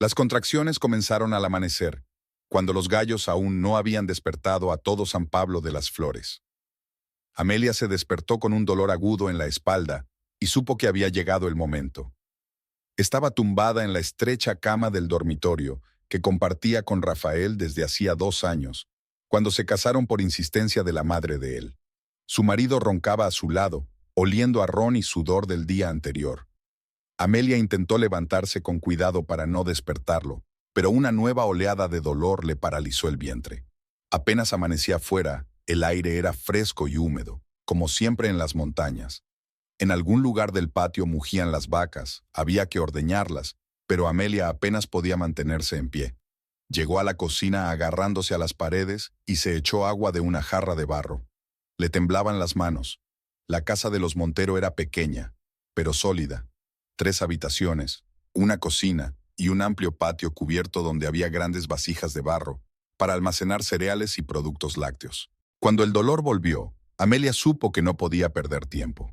Las contracciones comenzaron al amanecer, cuando los gallos aún no habían despertado a todo San Pablo de las Flores. Amelia se despertó con un dolor agudo en la espalda y supo que había llegado el momento. Estaba tumbada en la estrecha cama del dormitorio que compartía con Rafael desde hacía 2 años, cuando se casaron por insistencia de la madre de él. Su marido roncaba a su lado, oliendo a ron y sudor del día anterior. Amelia intentó levantarse con cuidado para no despertarlo, pero una nueva oleada de dolor le paralizó el vientre. Apenas amanecía afuera, el aire era fresco y húmedo, como siempre en las montañas. En algún lugar del patio mugían las vacas, había que ordeñarlas, pero Amelia apenas podía mantenerse en pie. Llegó a la cocina agarrándose a las paredes y se echó agua de una jarra de barro. Le temblaban las manos. La casa de los Montero era pequeña, pero sólida. 3 habitaciones, una cocina y un amplio patio cubierto donde había grandes vasijas de barro para almacenar cereales y productos lácteos. Cuando el dolor volvió, Amelia supo que no podía perder tiempo.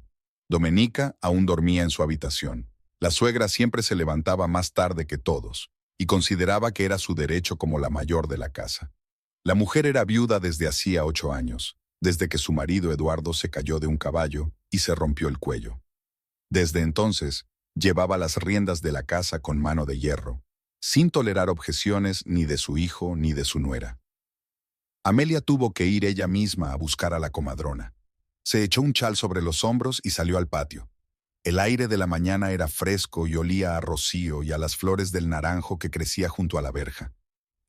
Domenica aún dormía en su habitación. La suegra siempre se levantaba más tarde que todos y consideraba que era su derecho como la mayor de la casa. La mujer era viuda desde hacía 8 años, desde que su marido Eduardo se cayó de un caballo y se rompió el cuello. Desde entonces, llevaba las riendas de la casa con mano de hierro, sin tolerar objeciones ni de su hijo ni de su nuera. Amelia tuvo que ir ella misma a buscar a la comadrona. Se echó un chal sobre los hombros y salió al patio. El aire de la mañana era fresco y olía a rocío y a las flores del naranjo que crecía junto a la verja.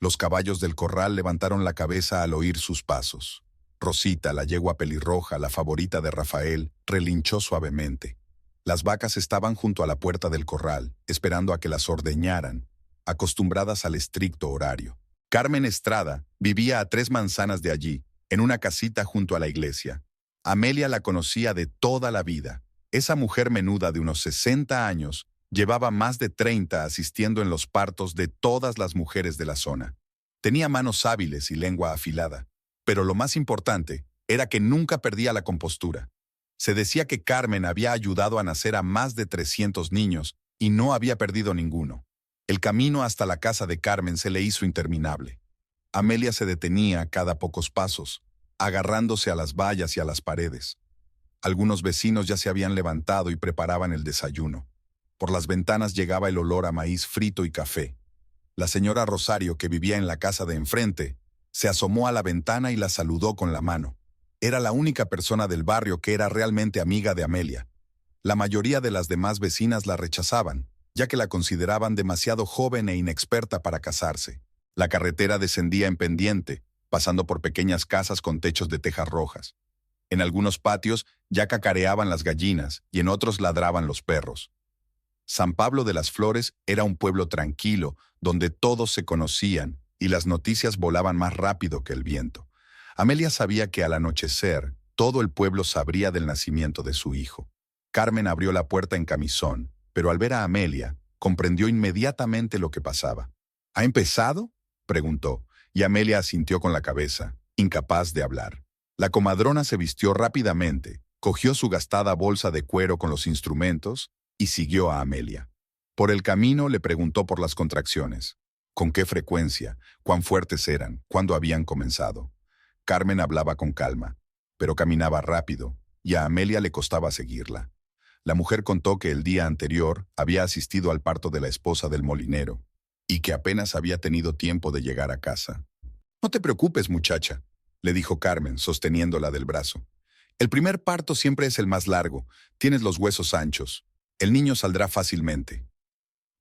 Los caballos del corral levantaron la cabeza al oír sus pasos. Rosita, la yegua pelirroja, la favorita de Rafael, relinchó suavemente. Las vacas estaban junto a la puerta del corral, esperando a que las ordeñaran, acostumbradas al estricto horario. Carmen Estrada vivía a 3 manzanas de allí, en una casita junto a la iglesia. Amelia la conocía de toda la vida. Esa mujer menuda de unos 60 años llevaba más de 30 asistiendo en los partos de todas las mujeres de la zona. Tenía manos hábiles y lengua afilada, pero lo más importante era que nunca perdía la compostura. Se decía que Carmen había ayudado a nacer a más de 300 niños y no había perdido ninguno. El camino hasta la casa de Carmen se le hizo interminable. Amelia se detenía cada pocos pasos, agarrándose a las vallas y a las paredes. Algunos vecinos ya se habían levantado y preparaban el desayuno. Por las ventanas llegaba el olor a maíz frito y café. La señora Rosario, que vivía en la casa de enfrente, se asomó a la ventana y la saludó con la mano. Era la única persona del barrio que era realmente amiga de Amelia. La mayoría de las demás vecinas la rechazaban, ya que la consideraban demasiado joven e inexperta para casarse. La carretera descendía en pendiente, pasando por pequeñas casas con techos de tejas rojas. En algunos patios ya cacareaban las gallinas y en otros ladraban los perros. San Pablo de las Flores era un pueblo tranquilo, donde todos se conocían y las noticias volaban más rápido que el viento. Amelia sabía que al anochecer todo el pueblo sabría del nacimiento de su hijo. Carmen abrió la puerta en camisón, pero al ver a Amelia, comprendió inmediatamente lo que pasaba. ¿Ha empezado?, preguntó, y Amelia asintió con la cabeza, incapaz de hablar. La comadrona se vistió rápidamente, cogió su gastada bolsa de cuero con los instrumentos y siguió a Amelia. Por el camino le preguntó por las contracciones. ¿Con qué frecuencia? ¿Cuán fuertes eran? ¿Cuándo habían comenzado? Carmen hablaba con calma, pero caminaba rápido, y a Amelia le costaba seguirla. La mujer contó que el día anterior había asistido al parto de la esposa del molinero, y que apenas había tenido tiempo de llegar a casa. «No te preocupes, muchacha», le dijo Carmen, sosteniéndola del brazo. «El primer parto siempre es el más largo, tienes los huesos anchos. El niño saldrá fácilmente».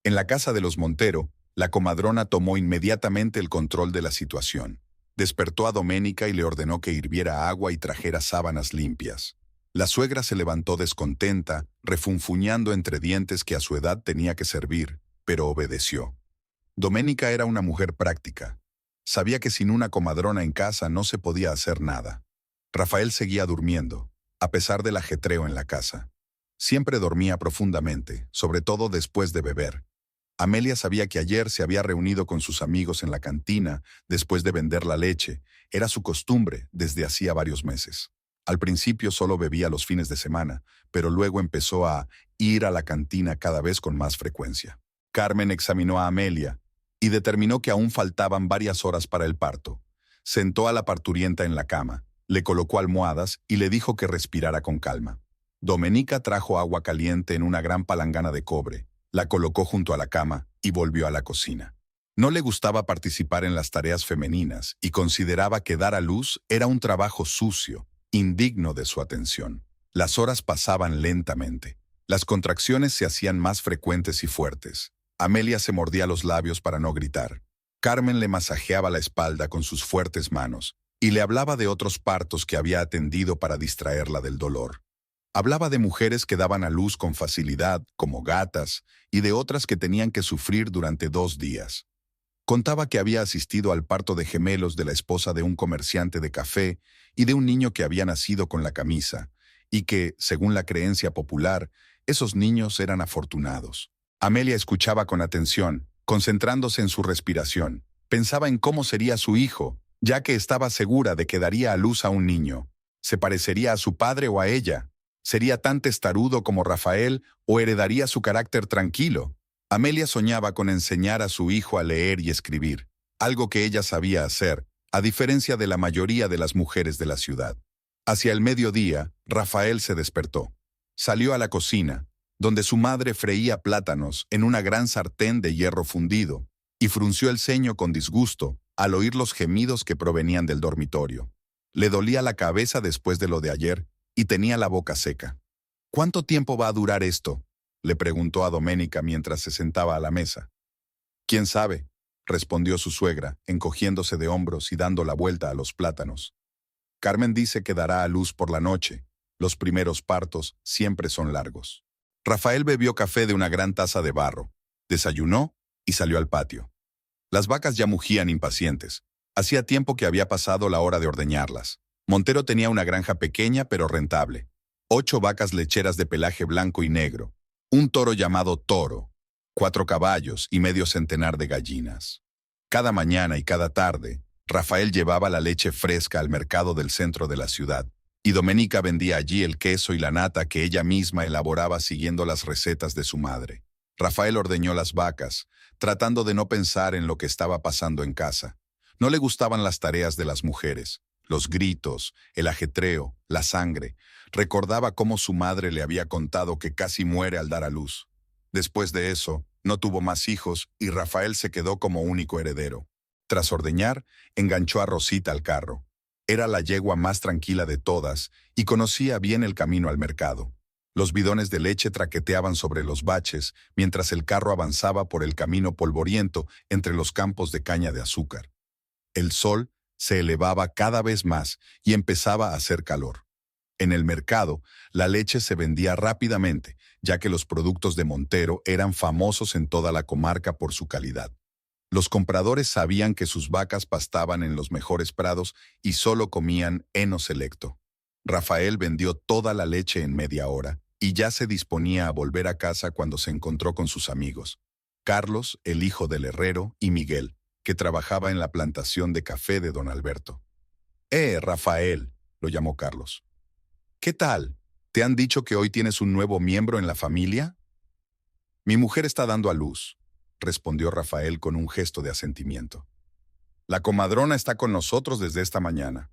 En la casa de los Montero, la comadrona tomó inmediatamente el control de la situación. Despertó a Doménica y le ordenó que hirviera agua y trajera sábanas limpias. La suegra se levantó descontenta, refunfuñando entre dientes que a su edad tenía que servir, pero obedeció. Doménica era una mujer práctica. Sabía que sin una comadrona en casa no se podía hacer nada. Rafael seguía durmiendo, a pesar del ajetreo en la casa. Siempre dormía profundamente, sobre todo después de beber. Amelia sabía que ayer se había reunido con sus amigos en la cantina después de vender la leche. Era su costumbre desde hacía varios meses. Al principio solo bebía los fines de semana, pero luego empezó a ir a la cantina cada vez con más frecuencia. Carmen examinó a Amelia, y determinó que aún faltaban varias horas para el parto. Sentó a la parturienta en la cama, le colocó almohadas y le dijo que respirara con calma. Domenica trajo agua caliente en una gran palangana de cobre, la colocó junto a la cama y volvió a la cocina. No le gustaba participar en las tareas femeninas y consideraba que dar a luz era un trabajo sucio, indigno de su atención. Las horas pasaban lentamente. Las contracciones se hacían más frecuentes y fuertes. Amelia se mordía los labios para no gritar. Carmen le masajeaba la espalda con sus fuertes manos y le hablaba de otros partos que había atendido para distraerla del dolor. Hablaba de mujeres que daban a luz con facilidad, como gatas, y de otras que tenían que sufrir durante 2 días. Contaba que había asistido al parto de gemelos de la esposa de un comerciante de café y de un niño que había nacido con la camisa, y que, según la creencia popular, esos niños eran afortunados. Amelia escuchaba con atención, concentrándose en su respiración. Pensaba en cómo sería su hijo, ya que estaba segura de que daría a luz a un niño. ¿Se parecería a su padre o a ella? ¿Sería tan testarudo como Rafael o heredaría su carácter tranquilo? Amelia soñaba con enseñar a su hijo a leer y escribir, algo que ella sabía hacer, a diferencia de la mayoría de las mujeres de la ciudad. Hacia el mediodía, Rafael se despertó. Salió a la cocina, donde su madre freía plátanos en una gran sartén de hierro fundido, y frunció el ceño con disgusto al oír los gemidos que provenían del dormitorio. Le dolía la cabeza después de lo de ayer y tenía la boca seca. ¿Cuánto tiempo va a durar esto?, le preguntó a Doménica mientras se sentaba a la mesa. «¿Quién sabe?», respondió su suegra, encogiéndose de hombros y dando la vuelta a los plátanos. «Carmen dice que dará a luz por la noche. Los primeros partos siempre son largos». Rafael bebió café de una gran taza de barro, desayunó y salió al patio. Las vacas ya mugían impacientes. Hacía tiempo que había pasado la hora de ordeñarlas. Montero tenía una granja pequeña pero rentable. 8 vacas lecheras de pelaje blanco y negro, un toro llamado Toro, 4 caballos y medio centenar de gallinas. Cada mañana y cada tarde, Rafael llevaba la leche fresca al mercado del centro de la ciudad, y Doménica vendía allí el queso y la nata que ella misma elaboraba siguiendo las recetas de su madre. Rafael ordeñó las vacas, tratando de no pensar en lo que estaba pasando en casa. No le gustaban las tareas de las mujeres, los gritos, el ajetreo, la sangre. Recordaba cómo su madre le había contado que casi muere al dar a luz. Después de eso, no tuvo más hijos y Rafael se quedó como único heredero. Tras ordeñar, enganchó a Rosita al carro. Era la yegua más tranquila de todas y conocía bien el camino al mercado. Los bidones de leche traqueteaban sobre los baches mientras el carro avanzaba por el camino polvoriento entre los campos de caña de azúcar. El sol se elevaba cada vez más y empezaba a hacer calor. En el mercado, la leche se vendía rápidamente, ya que los productos de Montero eran famosos en toda la comarca por su calidad. Los compradores sabían que sus vacas pastaban en los mejores prados y solo comían heno selecto. Rafael vendió toda la leche en media hora y ya se disponía a volver a casa cuando se encontró con sus amigos, Carlos, el hijo del herrero, y Miguel, que trabajaba en la plantación de café de don Alberto. Rafael», lo llamó Carlos. «¿Qué tal? ¿Te han dicho que hoy tienes un nuevo miembro en la familia?» «Mi mujer está dando a luz», respondió Rafael con un gesto de asentimiento. «La comadrona está con nosotros desde esta mañana».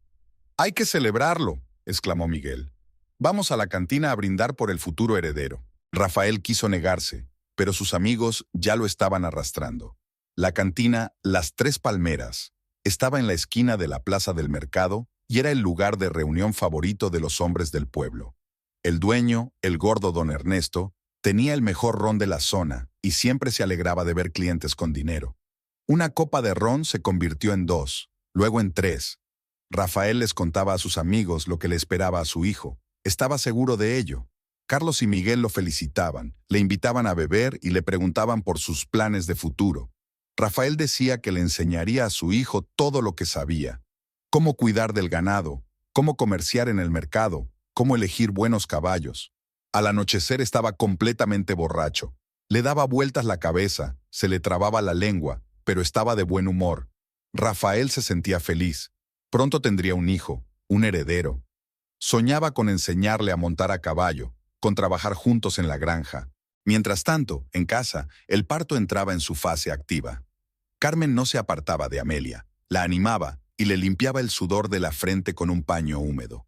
«Hay que celebrarlo», exclamó Miguel. «Vamos a la cantina a brindar por el futuro heredero». Rafael quiso negarse, pero sus amigos ya lo estaban arrastrando. La cantina Las Tres Palmeras estaba en la esquina de la plaza del mercado y era el lugar de reunión favorito de los hombres del pueblo. El dueño, el gordo don Ernesto, tenía el mejor ron de la zona y siempre se alegraba de ver clientes con dinero. Una copa de ron se convirtió en 2, luego en 3. Rafael les contaba a sus amigos lo que le esperaba a su hijo. Estaba seguro de ello. Carlos y Miguel lo felicitaban, le invitaban a beber y le preguntaban por sus planes de futuro. Rafael decía que le enseñaría a su hijo todo lo que sabía: cómo cuidar del ganado, cómo comerciar en el mercado, cómo elegir buenos caballos. Al anochecer estaba completamente borracho. Le daba vueltas la cabeza, se le trababa la lengua, pero estaba de buen humor. Rafael se sentía feliz. Pronto tendría un hijo, un heredero. Soñaba con enseñarle a montar a caballo, con trabajar juntos en la granja. Mientras tanto, en casa, el parto entraba en su fase activa. Carmen no se apartaba de Amelia, la animaba y le limpiaba el sudor de la frente con un paño húmedo.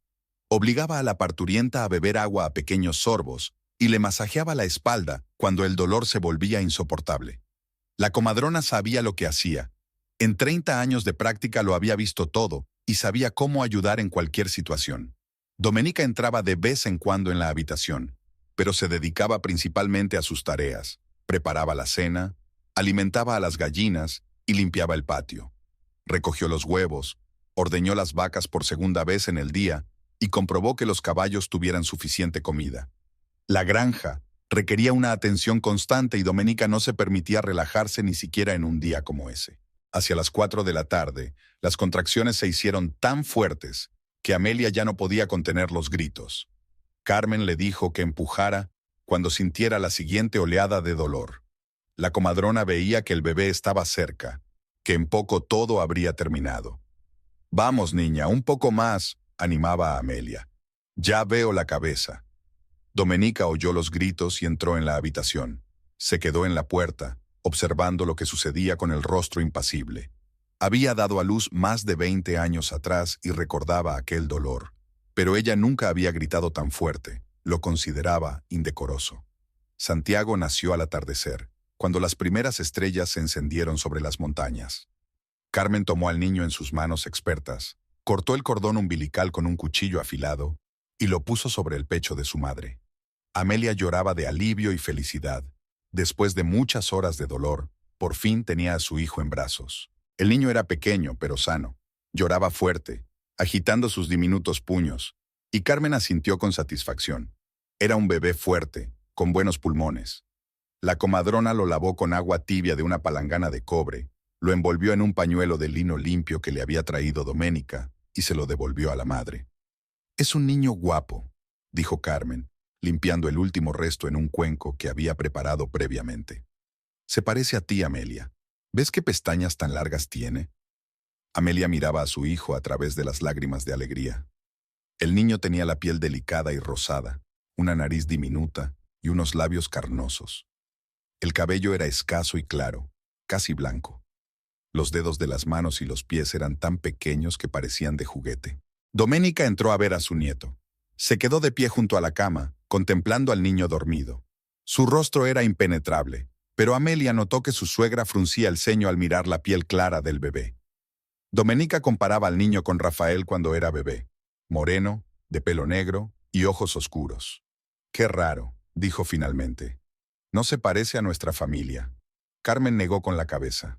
Obligaba a la parturienta a beber agua a pequeños sorbos y le masajeaba la espalda cuando el dolor se volvía insoportable. La comadrona sabía lo que hacía. En 30 años de práctica lo había visto todo y sabía cómo ayudar en cualquier situación. Domenica entraba de vez en cuando en la habitación, pero se dedicaba principalmente a sus tareas. Preparaba la cena, alimentaba a las gallinas y limpiaba el patio. Recogió los huevos, ordeñó las vacas por segunda vez en el día y comprobó que los caballos tuvieran suficiente comida. La granja requería una atención constante y Domenica no se permitía relajarse ni siquiera en un día como ese. Hacia las 4 de la tarde, las contracciones se hicieron tan fuertes que Amelia ya no podía contener los gritos. Carmen le dijo que empujara cuando sintiera la siguiente oleada de dolor. La comadrona veía que el bebé estaba cerca, que en poco todo habría terminado. «Vamos, niña, un poco más», animaba a Amelia. «Ya veo la cabeza». Domenica oyó los gritos y entró en la habitación. Se quedó en la puerta, observando lo que sucedía con el rostro impasible. Había dado a luz más de 20 años atrás y recordaba aquel dolor. Pero ella nunca había gritado tan fuerte. Lo consideraba indecoroso. Santiago nació al atardecer, cuando las primeras estrellas se encendieron sobre las montañas. Carmen tomó al niño en sus manos expertas, cortó el cordón umbilical con un cuchillo afilado y lo puso sobre el pecho de su madre. Amelia lloraba de alivio y felicidad. Después de muchas horas de dolor, por fin tenía a su hijo en brazos. El niño era pequeño, pero sano. Lloraba fuerte, agitando sus diminutos puños, y Carmen asintió con satisfacción. Era un bebé fuerte, con buenos pulmones. La comadrona lo lavó con agua tibia de una palangana de cobre, lo envolvió en un pañuelo de lino limpio que le había traído Doménica y se lo devolvió a la madre. «Es un niño guapo», dijo Carmen, limpiando el último resto en un cuenco que había preparado previamente. «Se parece a ti, Amelia. ¿Ves qué pestañas tan largas tiene?» Amelia miraba a su hijo a través de las lágrimas de alegría. El niño tenía la piel delicada y rosada, una nariz diminuta y unos labios carnosos. El cabello era escaso y claro, casi blanco. Los dedos de las manos y los pies eran tan pequeños que parecían de juguete. Doménica entró a ver a su nieto. Se quedó de pie junto a la cama, contemplando al niño dormido. Su rostro era impenetrable, pero Amelia notó que su suegra fruncía el ceño al mirar la piel clara del bebé. Doménica comparaba al niño con Rafael cuando era bebé, moreno, de pelo negro y ojos oscuros. «Qué raro», dijo finalmente. «No se parece a nuestra familia». Carmen negó con la cabeza.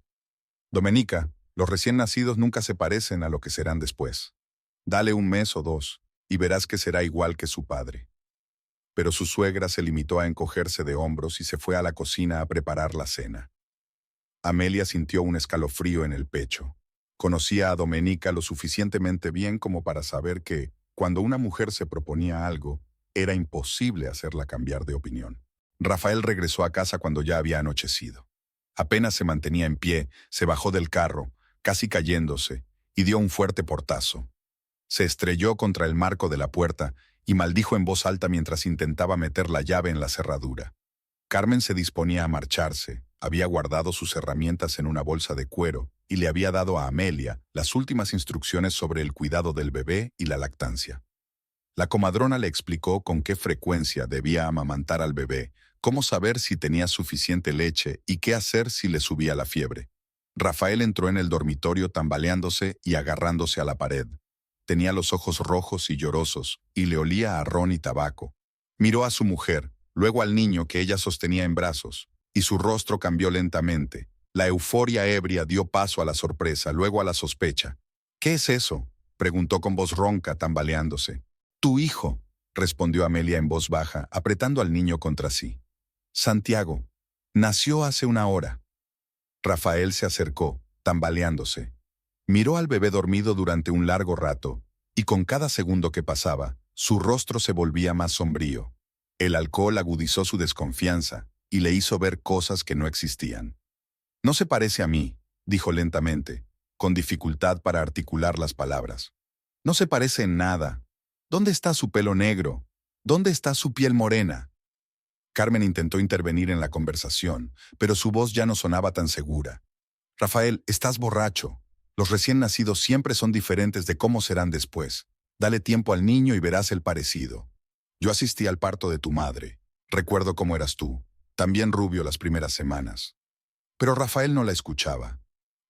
«Doménica, los recién nacidos nunca se parecen a lo que serán después. Dale un mes o dos, y verás que será igual que su padre». Pero su suegra se limitó a encogerse de hombros y se fue a la cocina a preparar la cena. Amelia sintió un escalofrío en el pecho. Conocía a Doménica lo suficientemente bien como para saber que, cuando una mujer se proponía algo, era imposible hacerla cambiar de opinión. Rafael regresó a casa cuando ya había anochecido. Apenas se mantenía en pie, se bajó del carro, casi cayéndose, y dio un fuerte portazo. Se estrelló contra el marco de la puerta y maldijo en voz alta mientras intentaba meter la llave en la cerradura. Carmen se disponía a marcharse, había guardado sus herramientas en una bolsa de cuero y le había dado a Amelia las últimas instrucciones sobre el cuidado del bebé y la lactancia. La comadrona le explicó con qué frecuencia debía amamantar al bebé, cómo saber si tenía suficiente leche y qué hacer si le subía la fiebre. Rafael entró en el dormitorio tambaleándose y agarrándose a la pared. Tenía los ojos rojos y llorosos, y le olía a ron y tabaco. Miró a su mujer, luego al niño que ella sostenía en brazos, y su rostro cambió lentamente. La euforia ebria dio paso a la sorpresa, luego a la sospecha. «¿Qué es eso?», preguntó con voz ronca, tambaleándose. «Tu hijo», respondió Amelia en voz baja, apretando al niño contra sí. «Santiago. Nació hace una hora». Rafael se acercó, tambaleándose. Miró al bebé dormido durante un largo rato, y con cada segundo que pasaba, su rostro se volvía más sombrío. El alcohol agudizó su desconfianza y le hizo ver cosas que no existían. «No se parece a mí», dijo lentamente, con dificultad para articular las palabras. «No se parece en nada. ¿Dónde está su pelo negro? ¿Dónde está su piel morena?» Carmen intentó intervenir en la conversación, pero su voz ya no sonaba tan segura. Rafael, estás borracho. Los recién nacidos siempre son diferentes de cómo serán después. Dale tiempo al niño y verás el parecido. Yo asistí al parto de tu madre. Recuerdo cómo eras tú, también rubio las primeras semanas. Pero Rafael no la escuchaba.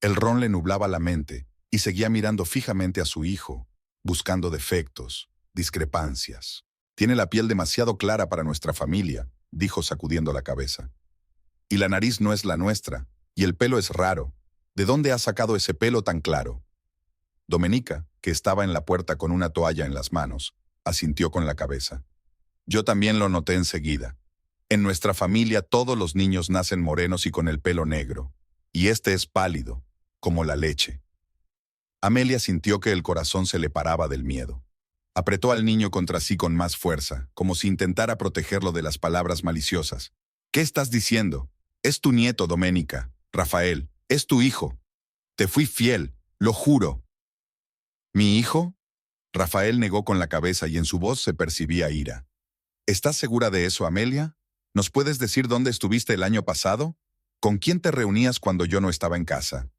El ron le nublaba la mente y seguía mirando fijamente a su hijo, buscando defectos, discrepancias. Tiene la piel demasiado clara para nuestra familia, dijo sacudiendo la cabeza. Y la nariz no es la nuestra, y el pelo es raro. ¿De dónde has sacado ese pelo tan claro? Domenica, que estaba en la puerta con una toalla en las manos, asintió con la cabeza. Yo también lo noté enseguida. En nuestra familia todos los niños nacen morenos y con el pelo negro, y este es pálido, como la leche. Amelia sintió que el corazón se le paraba del miedo. Apretó al niño contra sí con más fuerza, como si intentara protegerlo de las palabras maliciosas. ¿Qué estás diciendo? Es tu nieto, Doménica. Rafael, es tu hijo. Te fui fiel, lo juro. ¿Mi hijo? Rafael negó con la cabeza y en su voz se percibía ira. ¿Estás segura de eso, Amelia? ¿Nos puedes decir dónde estuviste el año pasado? ¿Con quién te reunías cuando yo no estaba en casa?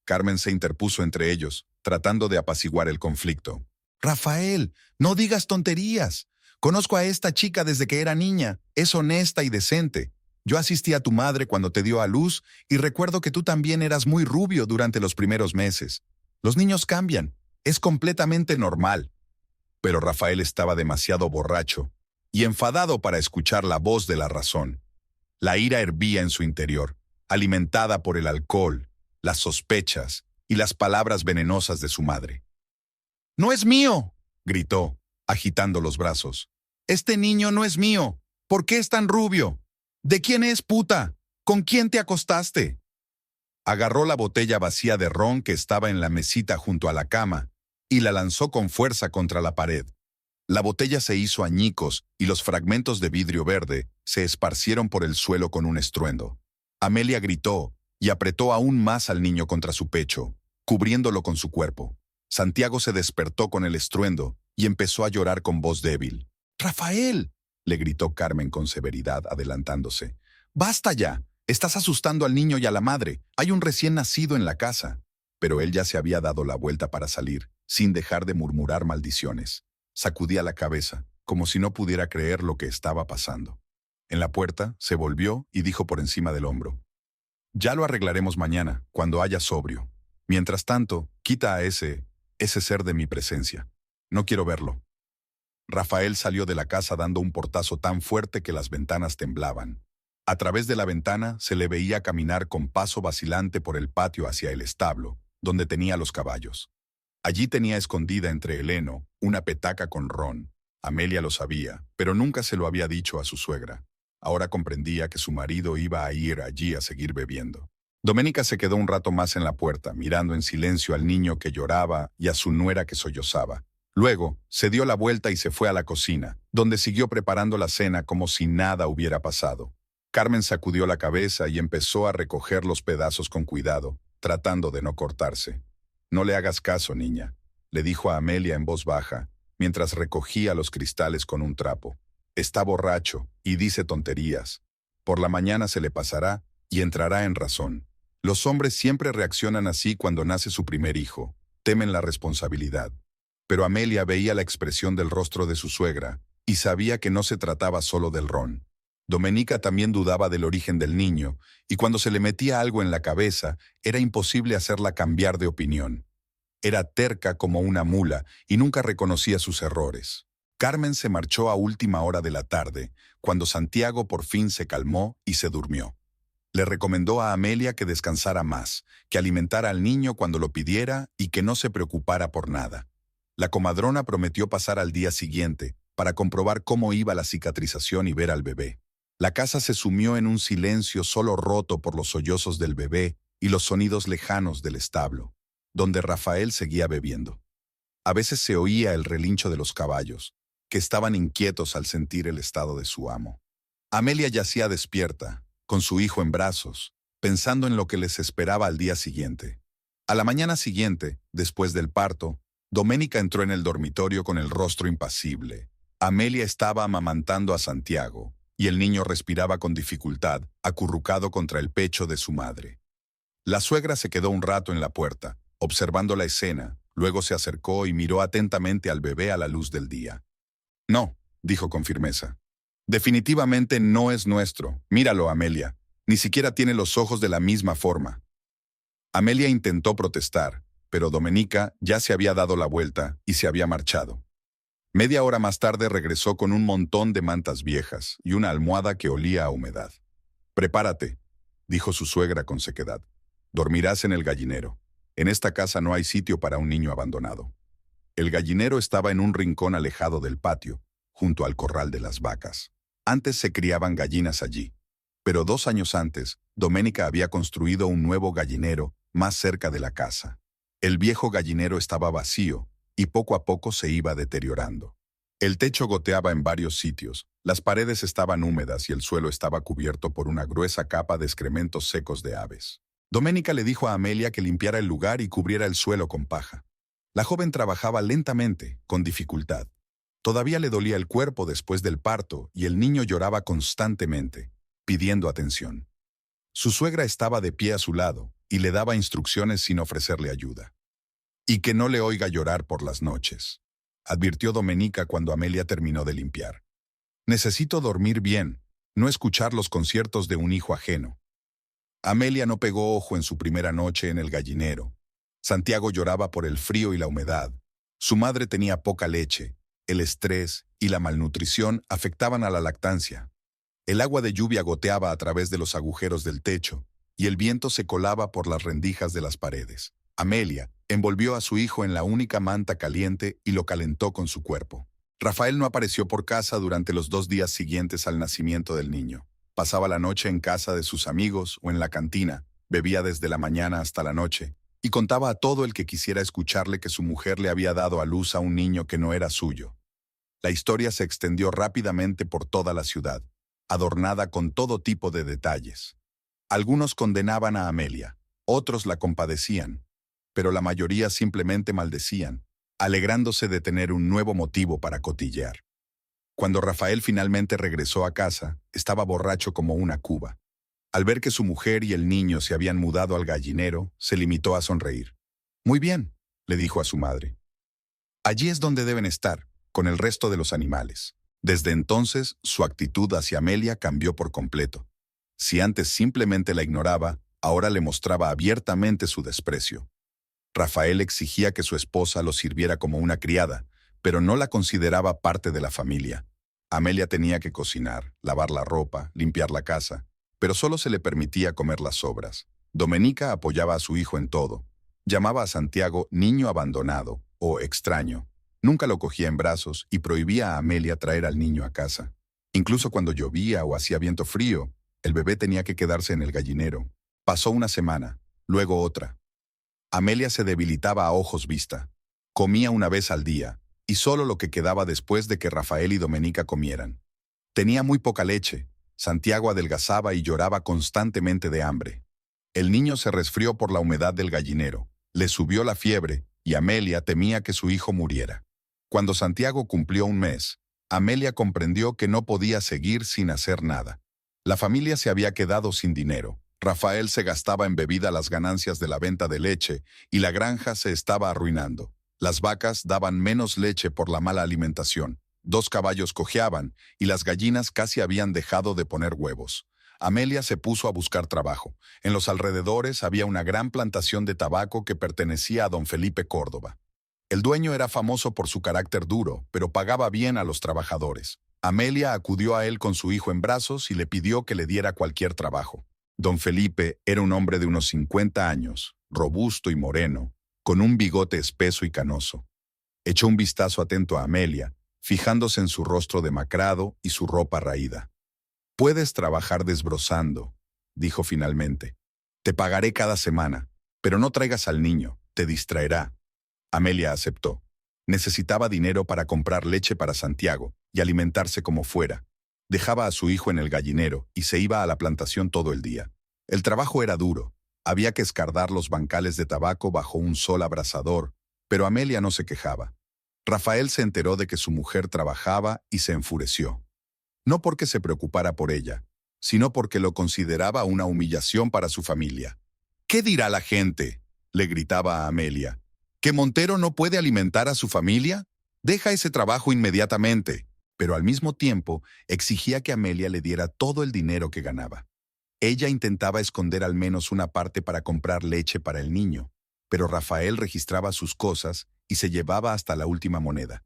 Carmen se interpuso entre ellos, tratando de apaciguar el conflicto. Rafael, no digas tonterías. Conozco a esta chica desde que era niña. Es honesta y decente. Yo asistí a tu madre cuando te dio a luz y recuerdo que tú también eras muy rubio durante los primeros meses. Los niños cambian. Es completamente normal. Pero Rafael estaba demasiado borracho y enfadado para escuchar la voz de la razón. La ira hervía en su interior, alimentada por el alcohol, las sospechas y las palabras venenosas de su madre. «¡No es mío!», gritó, agitando los brazos. «Este niño no es mío. ¿Por qué es tan rubio? ¿De quién es, puta? ¿Con quién te acostaste?». Agarró la botella vacía de ron que estaba en la mesita junto a la cama y la lanzó con fuerza contra la pared. La botella se hizo añicos y los fragmentos de vidrio verde se esparcieron por el suelo con un estruendo. Amelia gritó y apretó aún más al niño contra su pecho, cubriéndolo con su cuerpo. Santiago se despertó con el estruendo y empezó a llorar con voz débil. «¡Rafael!», le gritó Carmen con severidad, adelantándose. «¡Basta ya! Estás asustando al niño y a la madre. Hay un recién nacido en la casa». Pero él ya se había dado la vuelta para salir, sin dejar de murmurar maldiciones. Sacudía la cabeza, como si no pudiera creer lo que estaba pasando. En la puerta, se volvió y dijo por encima del hombro. «Ya lo arreglaremos mañana, cuando haya sobrio. Mientras tanto, quita a ese ser de mi presencia. No quiero verlo». Rafael salió de la casa dando un portazo tan fuerte que las ventanas temblaban. A través de la ventana se le veía caminar con paso vacilante por el patio hacia el establo, donde tenía los caballos. Allí tenía escondida entre el heno una petaca con ron. Amelia lo sabía, pero nunca se lo había dicho a su suegra. Ahora comprendía que su marido iba a ir allí a seguir bebiendo. Doménica se quedó un rato más en la puerta, mirando en silencio al niño que lloraba y a su nuera que sollozaba. Luego, se dio la vuelta y se fue a la cocina, donde siguió preparando la cena como si nada hubiera pasado. Carmen sacudió la cabeza y empezó a recoger los pedazos con cuidado, tratando de no cortarse. «No le hagas caso, niña», le dijo a Amelia en voz baja, mientras recogía los cristales con un trapo. «Está borracho y dice tonterías. Por la mañana se le pasará y entrará en razón. Los hombres siempre reaccionan así cuando nace su primer hijo. Temen la responsabilidad». Pero Amelia veía la expresión del rostro de su suegra y sabía que no se trataba solo del ron. Domenica también dudaba del origen del niño, y cuando se le metía algo en la cabeza, era imposible hacerla cambiar de opinión. Era terca como una mula y nunca reconocía sus errores. Carmen se marchó a última hora de la tarde, cuando Santiago por fin se calmó y se durmió. Le recomendó a Amelia que descansara más, que alimentara al niño cuando lo pidiera y que no se preocupara por nada. La comadrona prometió pasar al día siguiente para comprobar cómo iba la cicatrización y ver al bebé. La casa se sumió en un silencio solo roto por los sollozos del bebé y los sonidos lejanos del establo, donde Rafael seguía bebiendo. A veces se oía el relincho de los caballos, que estaban inquietos al sentir el estado de su amo. Amelia yacía despierta, con su hijo en brazos, pensando en lo que les esperaba al día siguiente. A la mañana siguiente, después del parto, Doménica entró en el dormitorio con el rostro impasible. Amelia estaba amamantando a Santiago, y el niño respiraba con dificultad, acurrucado contra el pecho de su madre. La suegra se quedó un rato en la puerta, observando la escena, luego se acercó y miró atentamente al bebé a la luz del día. No, dijo con firmeza. Definitivamente no es nuestro. Míralo, Amelia. Ni siquiera tiene los ojos de la misma forma. Amelia intentó protestar, pero Domenica ya se había dado la vuelta y se había marchado. Media hora más tarde regresó con un montón de mantas viejas y una almohada que olía a humedad. «Prepárate», dijo su suegra con sequedad. «Dormirás en el gallinero. En esta casa no hay sitio para un niño abandonado». El gallinero estaba en un rincón alejado del patio, junto al corral de las vacas. Antes se criaban gallinas allí, pero 2 años antes, Domenica había construido un nuevo gallinero más cerca de la casa. El viejo gallinero estaba vacío y poco a poco se iba deteriorando. El techo goteaba en varios sitios, las paredes estaban húmedas y el suelo estaba cubierto por una gruesa capa de excrementos secos de aves. Domenica le dijo a Amelia que limpiara el lugar y cubriera el suelo con paja. La joven trabajaba lentamente, con dificultad. Todavía le dolía el cuerpo después del parto y el niño lloraba constantemente, pidiendo atención. Su suegra estaba de pie a su lado y le daba instrucciones sin ofrecerle ayuda. «Y que no le oiga llorar por las noches», advirtió Domenica cuando Amelia terminó de limpiar. «Necesito dormir bien, no escuchar los conciertos de un hijo ajeno». Amelia no pegó ojo en su primera noche en el gallinero. Santiago lloraba por el frío y la humedad. Su madre tenía poca leche. El estrés y la malnutrición afectaban a la lactancia. El agua de lluvia goteaba a través de los agujeros del techo y el viento se colaba por las rendijas de las paredes. Amelia envolvió a su hijo en la única manta caliente y lo calentó con su cuerpo. Rafael no apareció por casa durante los 2 días siguientes al nacimiento del niño. Pasaba la noche en casa de sus amigos o en la cantina, bebía desde la mañana hasta la noche y contaba a todo el que quisiera escucharle que su mujer le había dado a luz a un niño que no era suyo. La historia se extendió rápidamente por toda la ciudad, adornada con todo tipo de detalles. Algunos condenaban a Amelia, otros la compadecían, pero la mayoría simplemente maldecían, alegrándose de tener un nuevo motivo para cotillear. Cuando Rafael finalmente regresó a casa, estaba borracho como una cuba. Al ver que su mujer y el niño se habían mudado al gallinero, se limitó a sonreír. «Muy bien», le dijo a su madre. «Allí es donde deben estar, con el resto de los animales». Desde entonces, su actitud hacia Amelia cambió por completo. Si antes simplemente la ignoraba, ahora le mostraba abiertamente su desprecio. Rafael exigía que su esposa lo sirviera como una criada, pero no la consideraba parte de la familia. Amelia tenía que cocinar, lavar la ropa, limpiar la casa, pero solo se le permitía comer las sobras. Domenica apoyaba a su hijo en todo. Llamaba a Santiago niño abandonado o extraño. Nunca lo cogía en brazos y prohibía a Amelia traer al niño a casa. Incluso cuando llovía o hacía viento frío, el bebé tenía que quedarse en el gallinero. Pasó una semana, luego otra. Amelia se debilitaba a ojos vista. Comía una vez al día, y solo lo que quedaba después de que Rafael y Domenica comieran. Tenía muy poca leche. Santiago adelgazaba y lloraba constantemente de hambre. El niño se resfrió por la humedad del gallinero, le subió la fiebre y Amelia temía que su hijo muriera. Cuando Santiago cumplió 1 mes, Amelia comprendió que no podía seguir sin hacer nada. La familia se había quedado sin dinero. Rafael se gastaba en bebida las ganancias de la venta de leche y la granja se estaba arruinando. Las vacas daban menos leche por la mala alimentación. 2 caballos cojeaban y las gallinas casi habían dejado de poner huevos. Amelia se puso a buscar trabajo. En los alrededores había una gran plantación de tabaco que pertenecía a don Felipe Córdoba. El dueño era famoso por su carácter duro, pero pagaba bien a los trabajadores. Amelia acudió a él con su hijo en brazos y le pidió que le diera cualquier trabajo. Don Felipe era un hombre de unos 50 años, robusto y moreno, con un bigote espeso y canoso. Echó un vistazo atento a Amelia, fijándose en su rostro demacrado y su ropa raída. «Puedes trabajar desbrozando», dijo finalmente. «Te pagaré cada semana, pero no traigas al niño, te distraerá». Amelia aceptó. Necesitaba dinero para comprar leche para Santiago y alimentarse como fuera. Dejaba a su hijo en el gallinero y se iba a la plantación todo el día. El trabajo era duro. Había que escardar los bancales de tabaco bajo un sol abrasador, pero Amelia no se quejaba. Rafael se enteró de que su mujer trabajaba y se enfureció. No porque se preocupara por ella, sino porque lo consideraba una humillación para su familia. ¿Qué dirá la gente?, le gritaba a Amelia. ¿Que Montero no puede alimentar a su familia? Deja ese trabajo inmediatamente. Pero al mismo tiempo exigía que Amelia le diera todo el dinero que ganaba. Ella intentaba esconder al menos una parte para comprar leche para el niño, pero Rafael registraba sus cosas y se llevaba hasta la última moneda.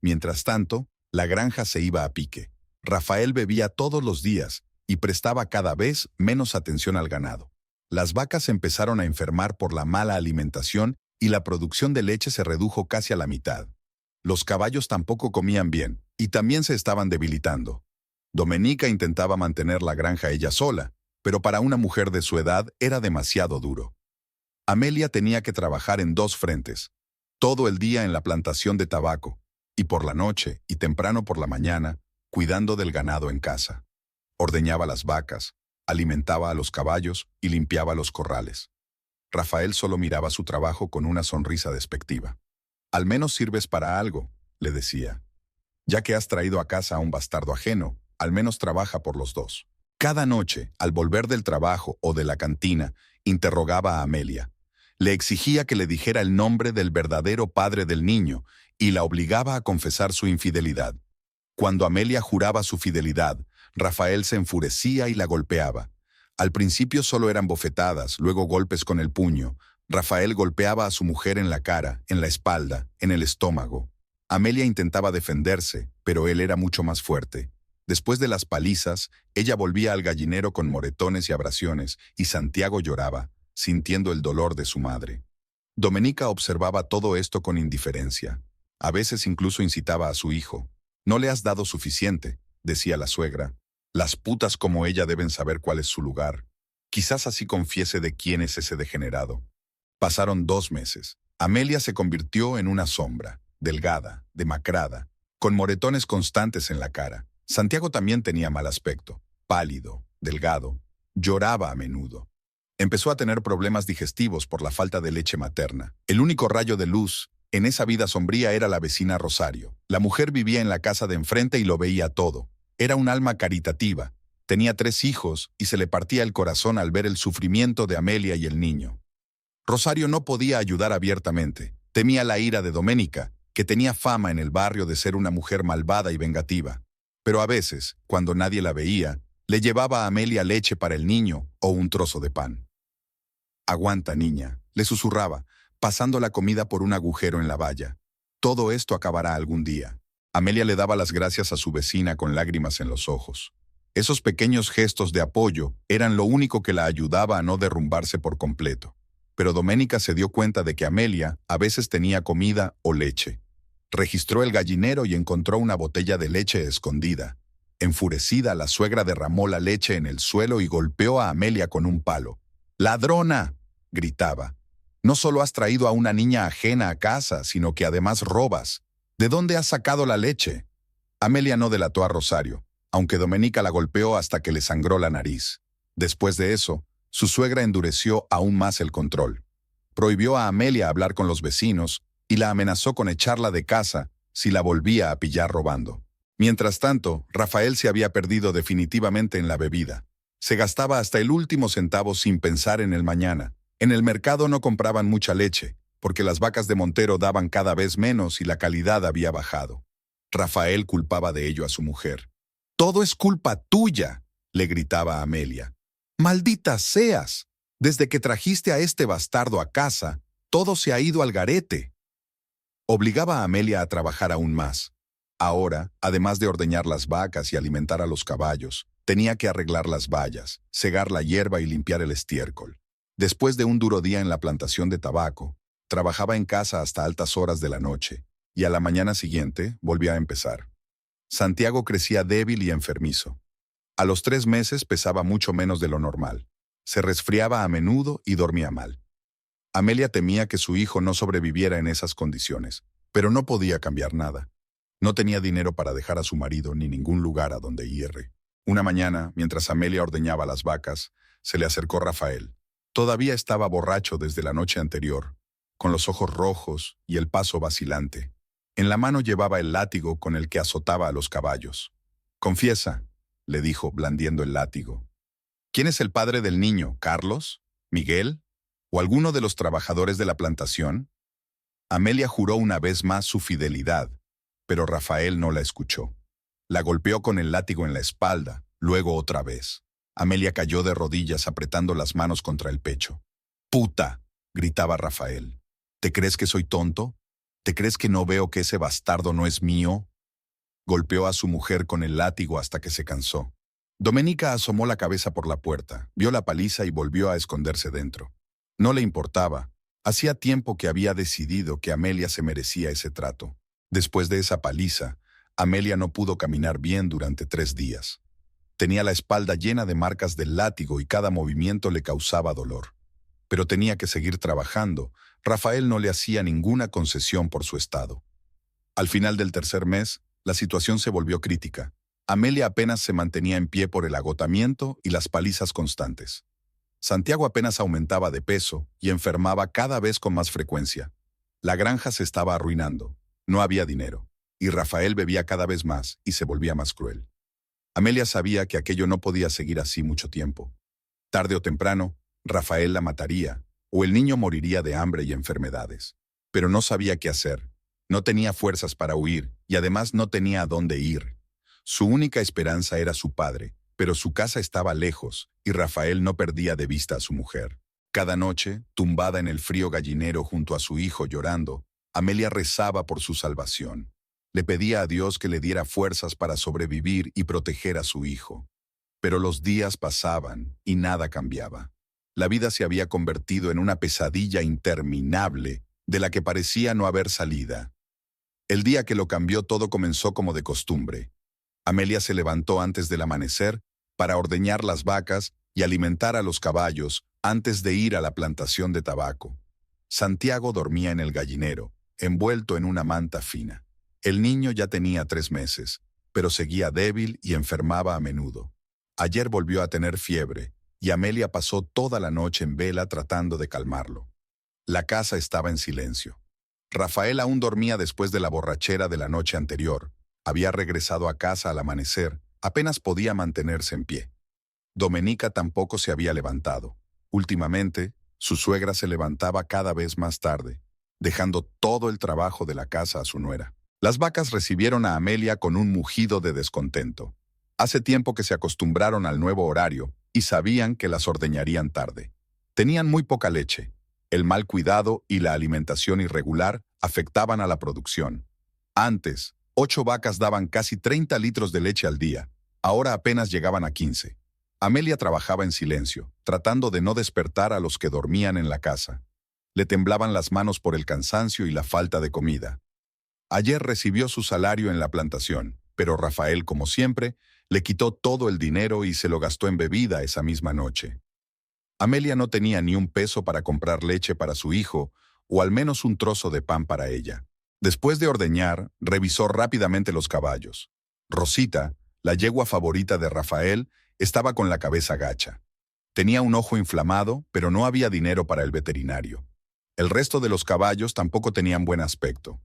Mientras tanto, la granja se iba a pique. Rafael bebía todos los días y prestaba cada vez menos atención al ganado. Las vacas empezaron a enfermar por la mala alimentación y la producción de leche se redujo casi a la mitad. Los caballos tampoco comían bien y también se estaban debilitando. Domenica intentaba mantener la granja ella sola, pero para una mujer de su edad era demasiado duro. Amelia tenía que trabajar en dos frentes, todo el día en la plantación de tabaco, y por la noche y temprano por la mañana, cuidando del ganado en casa. Ordeñaba las vacas, alimentaba a los caballos y limpiaba los corrales. Rafael solo miraba su trabajo con una sonrisa despectiva. «Al menos sirves para algo», le decía. «Ya que has traído a casa a un bastardo ajeno, al menos trabaja por los dos». Cada noche, al volver del trabajo o de la cantina, interrogaba a Amelia. Le exigía que le dijera el nombre del verdadero padre del niño y la obligaba a confesar su infidelidad. Cuando Amelia juraba su fidelidad, Rafael se enfurecía y la golpeaba. Al principio solo eran bofetadas, luego golpes con el puño. Rafael golpeaba a su mujer en la cara, en la espalda, en el estómago. Amelia intentaba defenderse, pero él era mucho más fuerte. Después de las palizas, ella volvía al gallinero con moretones y abrasiones, y Santiago lloraba, sintiendo el dolor de su madre. Domenica observaba todo esto con indiferencia. A veces incluso incitaba a su hijo. «No le has dado suficiente», decía la suegra. «Las putas como ella deben saber cuál es su lugar. Quizás así confiese de quién es ese degenerado». Pasaron 2 meses. Amelia se convirtió en una sombra, delgada, demacrada, con moretones constantes en la cara. Santiago también tenía mal aspecto, pálido, delgado, lloraba a menudo. Empezó a tener problemas digestivos por la falta de leche materna. El único rayo de luz en esa vida sombría era la vecina Rosario. La mujer vivía en la casa de enfrente y lo veía todo. Era un alma caritativa. Tenía 3 hijos y se le partía el corazón al ver el sufrimiento de Amelia y el niño. Rosario no podía ayudar abiertamente. Temía la ira de Doménica, que tenía fama en el barrio de ser una mujer malvada y vengativa. Pero a veces, cuando nadie la veía, le llevaba a Amelia leche para el niño o un trozo de pan. «Aguanta, niña», le susurraba, pasando la comida por un agujero en la valla. «Todo esto acabará algún día». Amelia le daba las gracias a su vecina con lágrimas en los ojos. Esos pequeños gestos de apoyo eran lo único que la ayudaba a no derrumbarse por completo. Pero Doménica se dio cuenta de que Amelia a veces tenía comida o leche. Registró el gallinero y encontró una botella de leche escondida. Enfurecida, la suegra derramó la leche en el suelo y golpeó a Amelia con un palo. «¡Ladrona!», gritaba. «No solo has traído a una niña ajena a casa, sino que además robas. ¿De dónde has sacado la leche?». Amelia no delató a Rosario, aunque Doménica la golpeó hasta que le sangró la nariz. Después de eso, su suegra endureció aún más el control. Prohibió a Amelia hablar con los vecinos y la amenazó con echarla de casa si la volvía a pillar robando. Mientras tanto, Rafael se había perdido definitivamente en la bebida. Se gastaba hasta el último centavo sin pensar en el mañana. En el mercado no compraban mucha leche, porque las vacas de Montero daban cada vez menos y la calidad había bajado. Rafael culpaba de ello a su mujer. «Todo es culpa tuya», le gritaba a Amelia. «Maldita seas. Desde que trajiste a este bastardo a casa, todo se ha ido al garete». Obligaba a Amelia a trabajar aún más. Ahora, además de ordeñar las vacas y alimentar a los caballos, tenía que arreglar las vallas, segar la hierba y limpiar el estiércol. Después de un duro día en la plantación de tabaco, trabajaba en casa hasta altas horas de la noche, y a la mañana siguiente volvía a empezar. Santiago crecía débil y enfermizo. A los 3 meses pesaba mucho menos de lo normal. Se resfriaba a menudo y dormía mal. Amelia temía que su hijo no sobreviviera en esas condiciones, pero no podía cambiar nada. No tenía dinero para dejar a su marido ni ningún lugar a donde irre. Una mañana, mientras Amelia ordeñaba las vacas, se le acercó Rafael. Todavía estaba borracho desde la noche anterior, con los ojos rojos y el paso vacilante. En la mano llevaba el látigo con el que azotaba a los caballos. «Confiesa», le dijo, blandiendo el látigo. «¿Quién es el padre del niño? ¿Carlos? ¿Miguel? ¿O alguno de los trabajadores de la plantación? Amelia juró una vez más su fidelidad, pero Rafael no la escuchó. La golpeó con el látigo en la espalda, luego otra vez. Amelia cayó de rodillas apretando las manos contra el pecho. ¡Puta!, gritaba Rafael. ¿Te crees que soy tonto? ¿Te crees que no veo que ese bastardo no es mío? Golpeó a su mujer con el látigo hasta que se cansó. Domenica asomó la cabeza por la puerta, vio la paliza y volvió a esconderse dentro. No le importaba. Hacía tiempo que había decidido que Amelia se merecía ese trato. Después de esa paliza, Amelia no pudo caminar bien durante 3 días. Tenía la espalda llena de marcas del látigo y cada movimiento le causaba dolor. Pero tenía que seguir trabajando. Rafael no le hacía ninguna concesión por su estado. Al final del 3er mes, la situación se volvió crítica. Amelia apenas se mantenía en pie por el agotamiento y las palizas constantes. Santiago apenas aumentaba de peso y enfermaba cada vez con más frecuencia. La granja se estaba arruinando. No había dinero. Y Rafael bebía cada vez más y se volvía más cruel. Amelia sabía que aquello no podía seguir así mucho tiempo. Tarde o temprano, Rafael la mataría, o el niño moriría de hambre y enfermedades. Pero no sabía qué hacer. No tenía fuerzas para huir y además no tenía a dónde ir. Su única esperanza era su padre, pero su casa estaba lejos y Rafael no perdía de vista a su mujer. Cada noche, tumbada en el frío gallinero junto a su hijo llorando, Amelia rezaba por su salvación. Le pedía a Dios que le diera fuerzas para sobrevivir y proteger a su hijo. Pero los días pasaban y nada cambiaba. La vida se había convertido en una pesadilla interminable de la que parecía no haber salida. El día que lo cambió todo comenzó como de costumbre. Amelia se levantó antes del amanecer para ordeñar las vacas y alimentar a los caballos antes de ir a la plantación de tabaco. Santiago dormía en el gallinero, envuelto en una manta fina. El niño ya tenía 3 meses, pero seguía débil y enfermaba a menudo. Ayer volvió a tener fiebre, y Amelia pasó toda la noche en vela tratando de calmarlo. La casa estaba en silencio. Rafael aún dormía después de la borrachera de la noche anterior. Había regresado a casa al amanecer, apenas podía mantenerse en pie. Domenica tampoco se había levantado. Últimamente, su suegra se levantaba cada vez más tarde, dejando todo el trabajo de la casa a su nuera. Las vacas recibieron a Amelia con un mugido de descontento. Hace tiempo que se acostumbraron al nuevo horario y sabían que las ordeñarían tarde. Tenían muy poca leche. El mal cuidado y la alimentación irregular afectaban a la producción. Antes, 8 vacas daban casi 30 litros de leche al día. Ahora apenas llegaban a 15. Amelia trabajaba en silencio, tratando de no despertar a los que dormían en la casa. Le temblaban las manos por el cansancio y la falta de comida. Ayer recibió su salario en la plantación, pero Rafael, como siempre, le quitó todo el dinero y se lo gastó en bebida esa misma noche. Amelia no tenía ni un peso para comprar leche para su hijo, o al menos un trozo de pan para ella. Después de ordeñar, revisó rápidamente los caballos. Rosita, la yegua favorita de Rafael, estaba con la cabeza gacha. Tenía un ojo inflamado, pero no había dinero para el veterinario. El resto de los caballos tampoco tenían buen aspecto.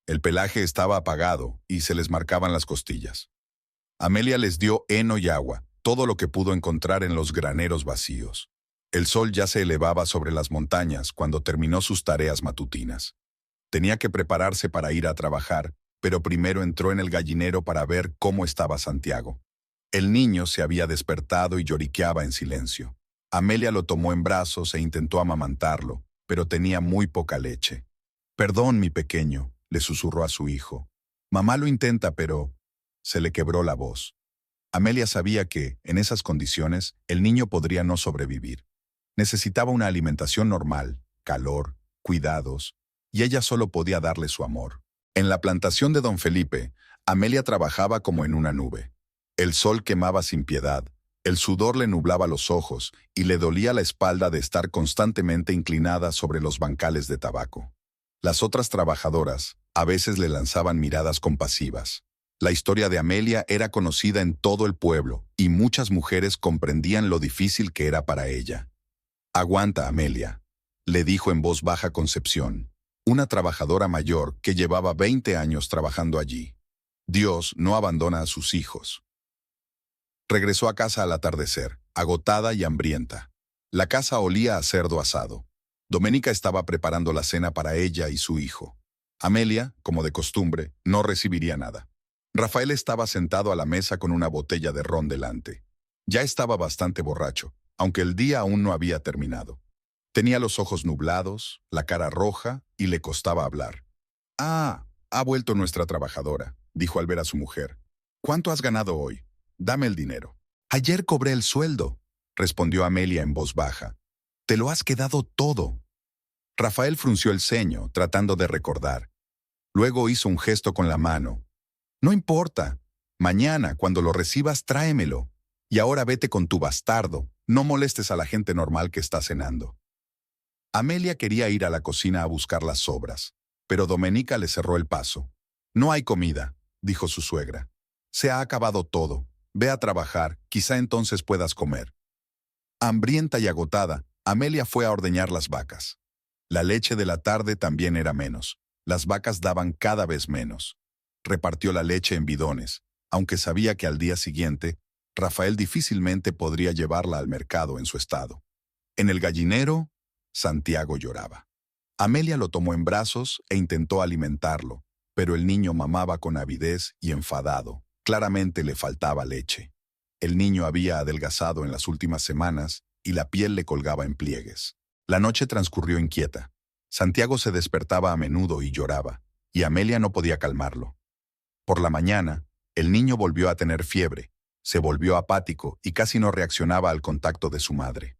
El pelaje estaba apagado y se les marcaban las costillas. Amelia les dio heno y agua, todo lo que pudo encontrar en los graneros vacíos. El sol ya se elevaba sobre las montañas cuando terminó sus tareas matutinas. Tenía que prepararse para ir a trabajar, pero primero entró en el gallinero para ver cómo estaba Santiago. El niño se había despertado y lloriqueaba en silencio. Amelia lo tomó en brazos e intentó amamantarlo, pero tenía muy poca leche. «Perdón, mi pequeño», le susurró a su hijo. «Mamá lo intenta, pero…» Se le quebró la voz. Amelia sabía que, en esas condiciones, el niño podría no sobrevivir. Necesitaba una alimentación normal, calor, cuidados, y ella solo podía darle su amor. En la plantación de don Felipe, Amelia trabajaba como en una nube. El sol quemaba sin piedad, el sudor le nublaba los ojos y le dolía la espalda de estar constantemente inclinada sobre los bancales de tabaco. Las otras trabajadoras a veces le lanzaban miradas compasivas. La historia de Amelia era conocida en todo el pueblo y muchas mujeres comprendían lo difícil que era para ella. «Aguanta, Amelia», le dijo en voz baja Concepción, una trabajadora mayor que llevaba 20 años trabajando allí. Dios no abandona a sus hijos. Regresó a casa al atardecer, agotada y hambrienta. La casa olía a cerdo asado. Doménica estaba preparando la cena para ella y su hijo. Amelia, como de costumbre, no recibiría nada. Rafael estaba sentado a la mesa con una botella de ron delante. Ya estaba bastante borracho, aunque el día aún no había terminado. Tenía los ojos nublados, la cara roja y le costaba hablar. «Ah, ha vuelto nuestra trabajadora», dijo al ver a su mujer. «¿Cuánto has ganado hoy? Dame el dinero». «Ayer cobré el sueldo», respondió Amelia en voz baja. «Te lo has quedado todo». Rafael frunció el ceño, tratando de recordar. Luego hizo un gesto con la mano. «No importa. Mañana, cuando lo recibas, tráemelo. Y ahora vete con tu bastardo. No molestes a la gente normal que está cenando». Amelia quería ir a la cocina a buscar las sobras, pero Doménica le cerró el paso. «No hay comida», dijo su suegra. «Se ha acabado todo. Ve a trabajar, quizá entonces puedas comer». Hambrienta y agotada, Amelia fue a ordeñar las vacas. La leche de la tarde también era menos. Las vacas daban cada vez menos. Repartió la leche en bidones, aunque sabía que al día siguiente, Rafael difícilmente podría llevarla al mercado en su estado. En el gallinero, Santiago lloraba. Amelia lo tomó en brazos e intentó alimentarlo, pero el niño mamaba con avidez y enfadado. Claramente le faltaba leche. El niño había adelgazado en las últimas semanas y la piel le colgaba en pliegues. La noche transcurrió inquieta. Santiago se despertaba a menudo y lloraba, y Amelia no podía calmarlo. Por la mañana, el niño volvió a tener fiebre, se volvió apático y casi no reaccionaba al contacto de su madre.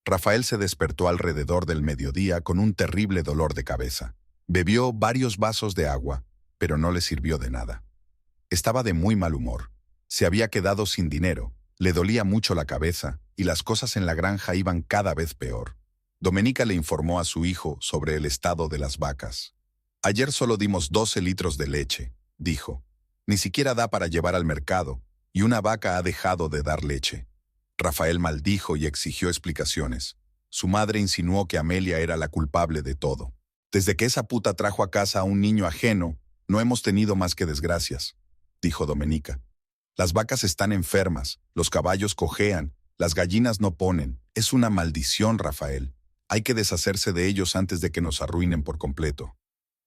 Rafael se despertó alrededor del mediodía con un terrible dolor de cabeza. Bebió varios vasos de agua, pero no le sirvió de nada. Estaba de muy mal humor. Se había quedado sin dinero, le dolía mucho la cabeza y las cosas en la granja iban cada vez peor. Doménica le informó a su hijo sobre el estado de las vacas. «Ayer solo dimos 12 litros de leche», dijo. «Ni siquiera da para llevar al mercado, y una vaca ha dejado de dar leche». Rafael maldijo y exigió explicaciones. Su madre insinuó que Amelia era la culpable de todo. «Desde que esa puta trajo a casa a un niño ajeno, no hemos tenido más que desgracias», dijo Doménica. «Las vacas están enfermas, los caballos cojean, las gallinas no ponen. Es una maldición, Rafael. Hay que deshacerse de ellos antes de que nos arruinen por completo».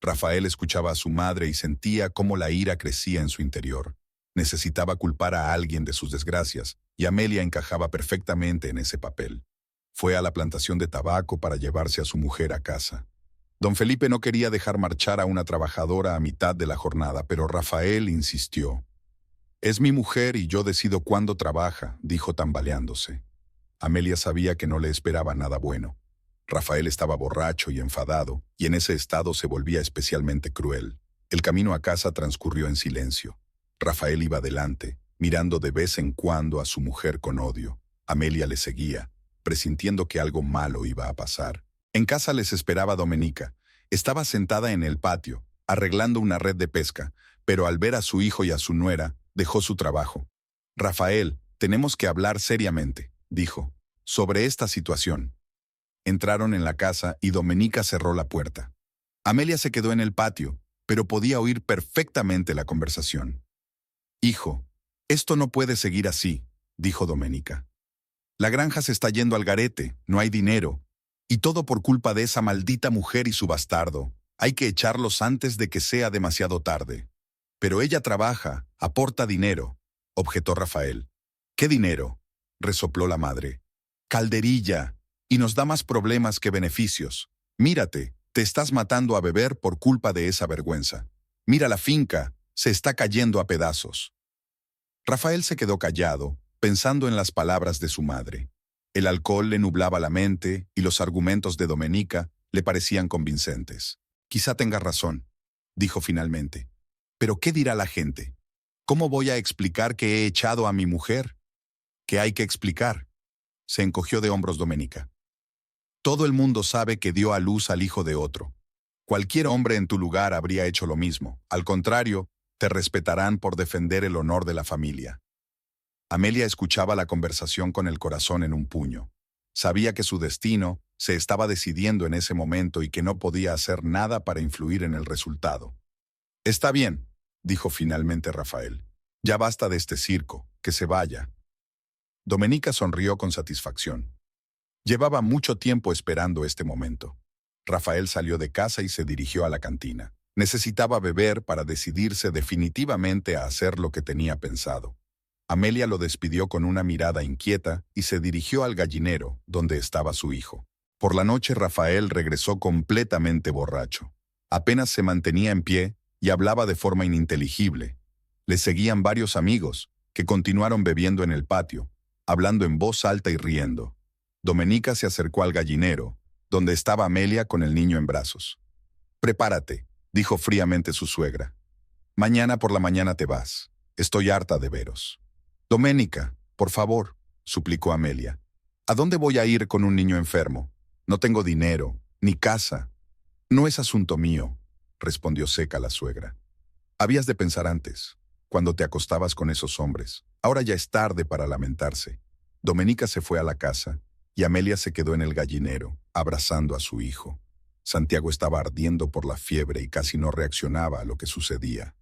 Rafael escuchaba a su madre y sentía cómo la ira crecía en su interior. Necesitaba culpar a alguien de sus desgracias, y Amelia encajaba perfectamente en ese papel. Fue a la plantación de tabaco para llevarse a su mujer a casa. Don Felipe no quería dejar marchar a una trabajadora a mitad de la jornada, pero Rafael insistió. «Es mi mujer y yo decido cuándo trabaja», dijo tambaleándose. Amelia sabía que no le esperaba nada bueno. Rafael estaba borracho y enfadado, y en ese estado se volvía especialmente cruel. El camino a casa transcurrió en silencio. Rafael iba adelante, mirando de vez en cuando a su mujer con odio. Amelia le seguía, presintiendo que algo malo iba a pasar. En casa les esperaba Doménica. Estaba sentada en el patio, arreglando una red de pesca, pero al ver a su hijo y a su nuera, dejó su trabajo. «Rafael, tenemos que hablar seriamente», dijo, «sobre esta situación». Entraron en la casa y Doménica cerró la puerta. Amelia se quedó en el patio, pero podía oír perfectamente la conversación. «Hijo, esto no puede seguir así», dijo Doménica. «La granja se está yendo al garete, no hay dinero. Y todo por culpa de esa maldita mujer y su bastardo. Hay que echarlos antes de que sea demasiado tarde». «Pero ella trabaja, aporta dinero», objetó Rafael. «¿Qué dinero?», resopló la madre. «Calderilla, y nos da más problemas que beneficios. Mírate, te estás matando a beber por culpa de esa vergüenza. Mira la finca, se está cayendo a pedazos». Rafael se quedó callado, pensando en las palabras de su madre. El alcohol le nublaba la mente y los argumentos de Doménica le parecían convincentes. «Quizá tenga razón», dijo finalmente. «Pero ¿qué dirá la gente? ¿Cómo voy a explicar que he echado a mi mujer?» «¿Qué hay que explicar?», se encogió de hombros Doménica. «Todo el mundo sabe que dio a luz al hijo de otro. Cualquier hombre en tu lugar habría hecho lo mismo. Al contrario, te respetarán por defender el honor de la familia». Amelia escuchaba la conversación con el corazón en un puño. Sabía que su destino se estaba decidiendo en ese momento y que no podía hacer nada para influir en el resultado. «Está bien», dijo finalmente Rafael. «Ya basta de este circo, que se vaya». Doménica sonrió con satisfacción. Llevaba mucho tiempo esperando este momento. Rafael salió de casa y se dirigió a la cantina. Necesitaba beber para decidirse definitivamente a hacer lo que tenía pensado. Amelia lo despidió con una mirada inquieta y se dirigió al gallinero, donde estaba su hijo. Por la noche Rafael regresó completamente borracho. Apenas se mantenía en pie y hablaba de forma ininteligible. Le seguían varios amigos, que continuaron bebiendo en el patio, hablando en voz alta y riendo. Domenica se acercó al gallinero, donde estaba Amelia con el niño en brazos. «Prepárate», dijo fríamente su suegra. «Mañana por la mañana te vas. Estoy harta de veros». «Doménica, por favor», suplicó Amelia. «¿A dónde voy a ir con un niño enfermo? No tengo dinero, ni casa». «No es asunto mío», respondió seca la suegra. «Habías de pensar antes, cuando te acostabas con esos hombres. Ahora ya es tarde para lamentarse». Doménica se fue a la casa y Amelia se quedó en el gallinero, abrazando a su hijo. Santiago estaba ardiendo por la fiebre y casi no reaccionaba a lo que sucedía.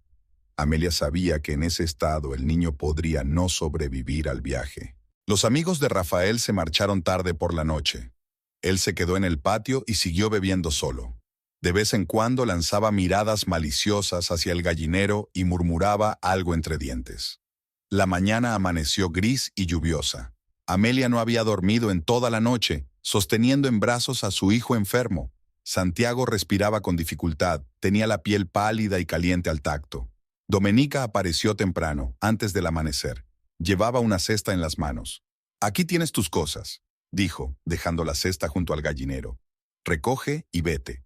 Amelia sabía que en ese estado el niño podría no sobrevivir al viaje. Los amigos de Rafael se marcharon tarde por la noche. Él se quedó en el patio y siguió bebiendo solo. De vez en cuando lanzaba miradas maliciosas hacia el gallinero y murmuraba algo entre dientes. La mañana amaneció gris y lluviosa. Amelia no había dormido en toda la noche, sosteniendo en brazos a su hijo enfermo. Santiago respiraba con dificultad, tenía la piel pálida y caliente al tacto. Domenica apareció temprano, antes del amanecer. Llevaba una cesta en las manos. «Aquí tienes tus cosas», dijo, dejando la cesta junto al gallinero. «Recoge y vete».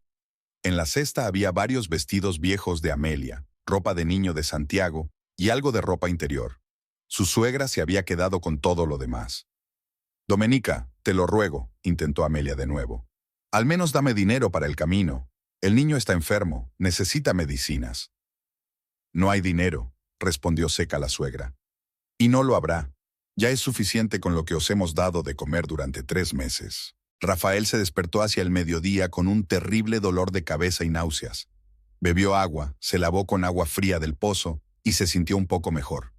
En la cesta había varios vestidos viejos de Amelia, ropa de niño de Santiago y algo de ropa interior. Su suegra se había quedado con todo lo demás. «Domenica, te lo ruego», intentó Amelia de nuevo. «Al menos dame dinero para el camino. El niño está enfermo, necesita medicinas». «No hay dinero», respondió seca la suegra. «Y no lo habrá. Ya es suficiente con lo que os hemos dado de comer durante 3 meses». Rafael se despertó hacia el mediodía con un terrible dolor de cabeza y náuseas. Bebió agua, se lavó con agua fría del pozo y se sintió un poco mejor.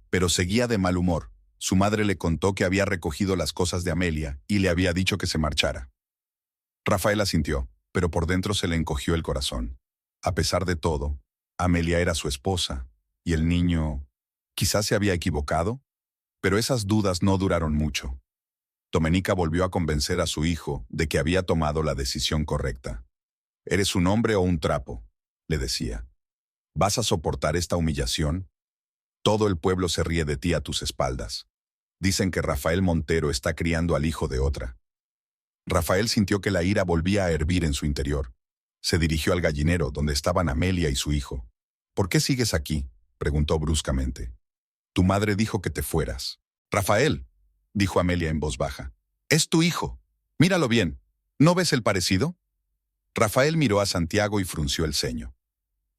Pero seguía de mal humor. Su madre le contó que había recogido las cosas de Amelia y le había dicho que se marchara. Rafael asintió, pero por dentro se le encogió el corazón. A pesar de todo, Amelia era su esposa, y el niño quizás se había equivocado, pero esas dudas no duraron mucho. Domenica volvió a convencer a su hijo de que había tomado la decisión correcta. «¿Eres un hombre o un trapo?», le decía. «¿Vas a soportar esta humillación? Todo el pueblo se ríe de ti a tus espaldas. Dicen que Rafael Montero está criando al hijo de otra». Rafael sintió que la ira volvía a hervir en su interior. Se dirigió al gallinero, donde estaban Amelia y su hijo. «¿Por qué sigues aquí?», preguntó bruscamente. «Tu madre dijo que te fueras». «Rafael», dijo Amelia en voz baja, «es tu hijo. Míralo bien. ¿No ves el parecido?». Rafael miró a Santiago y frunció el ceño.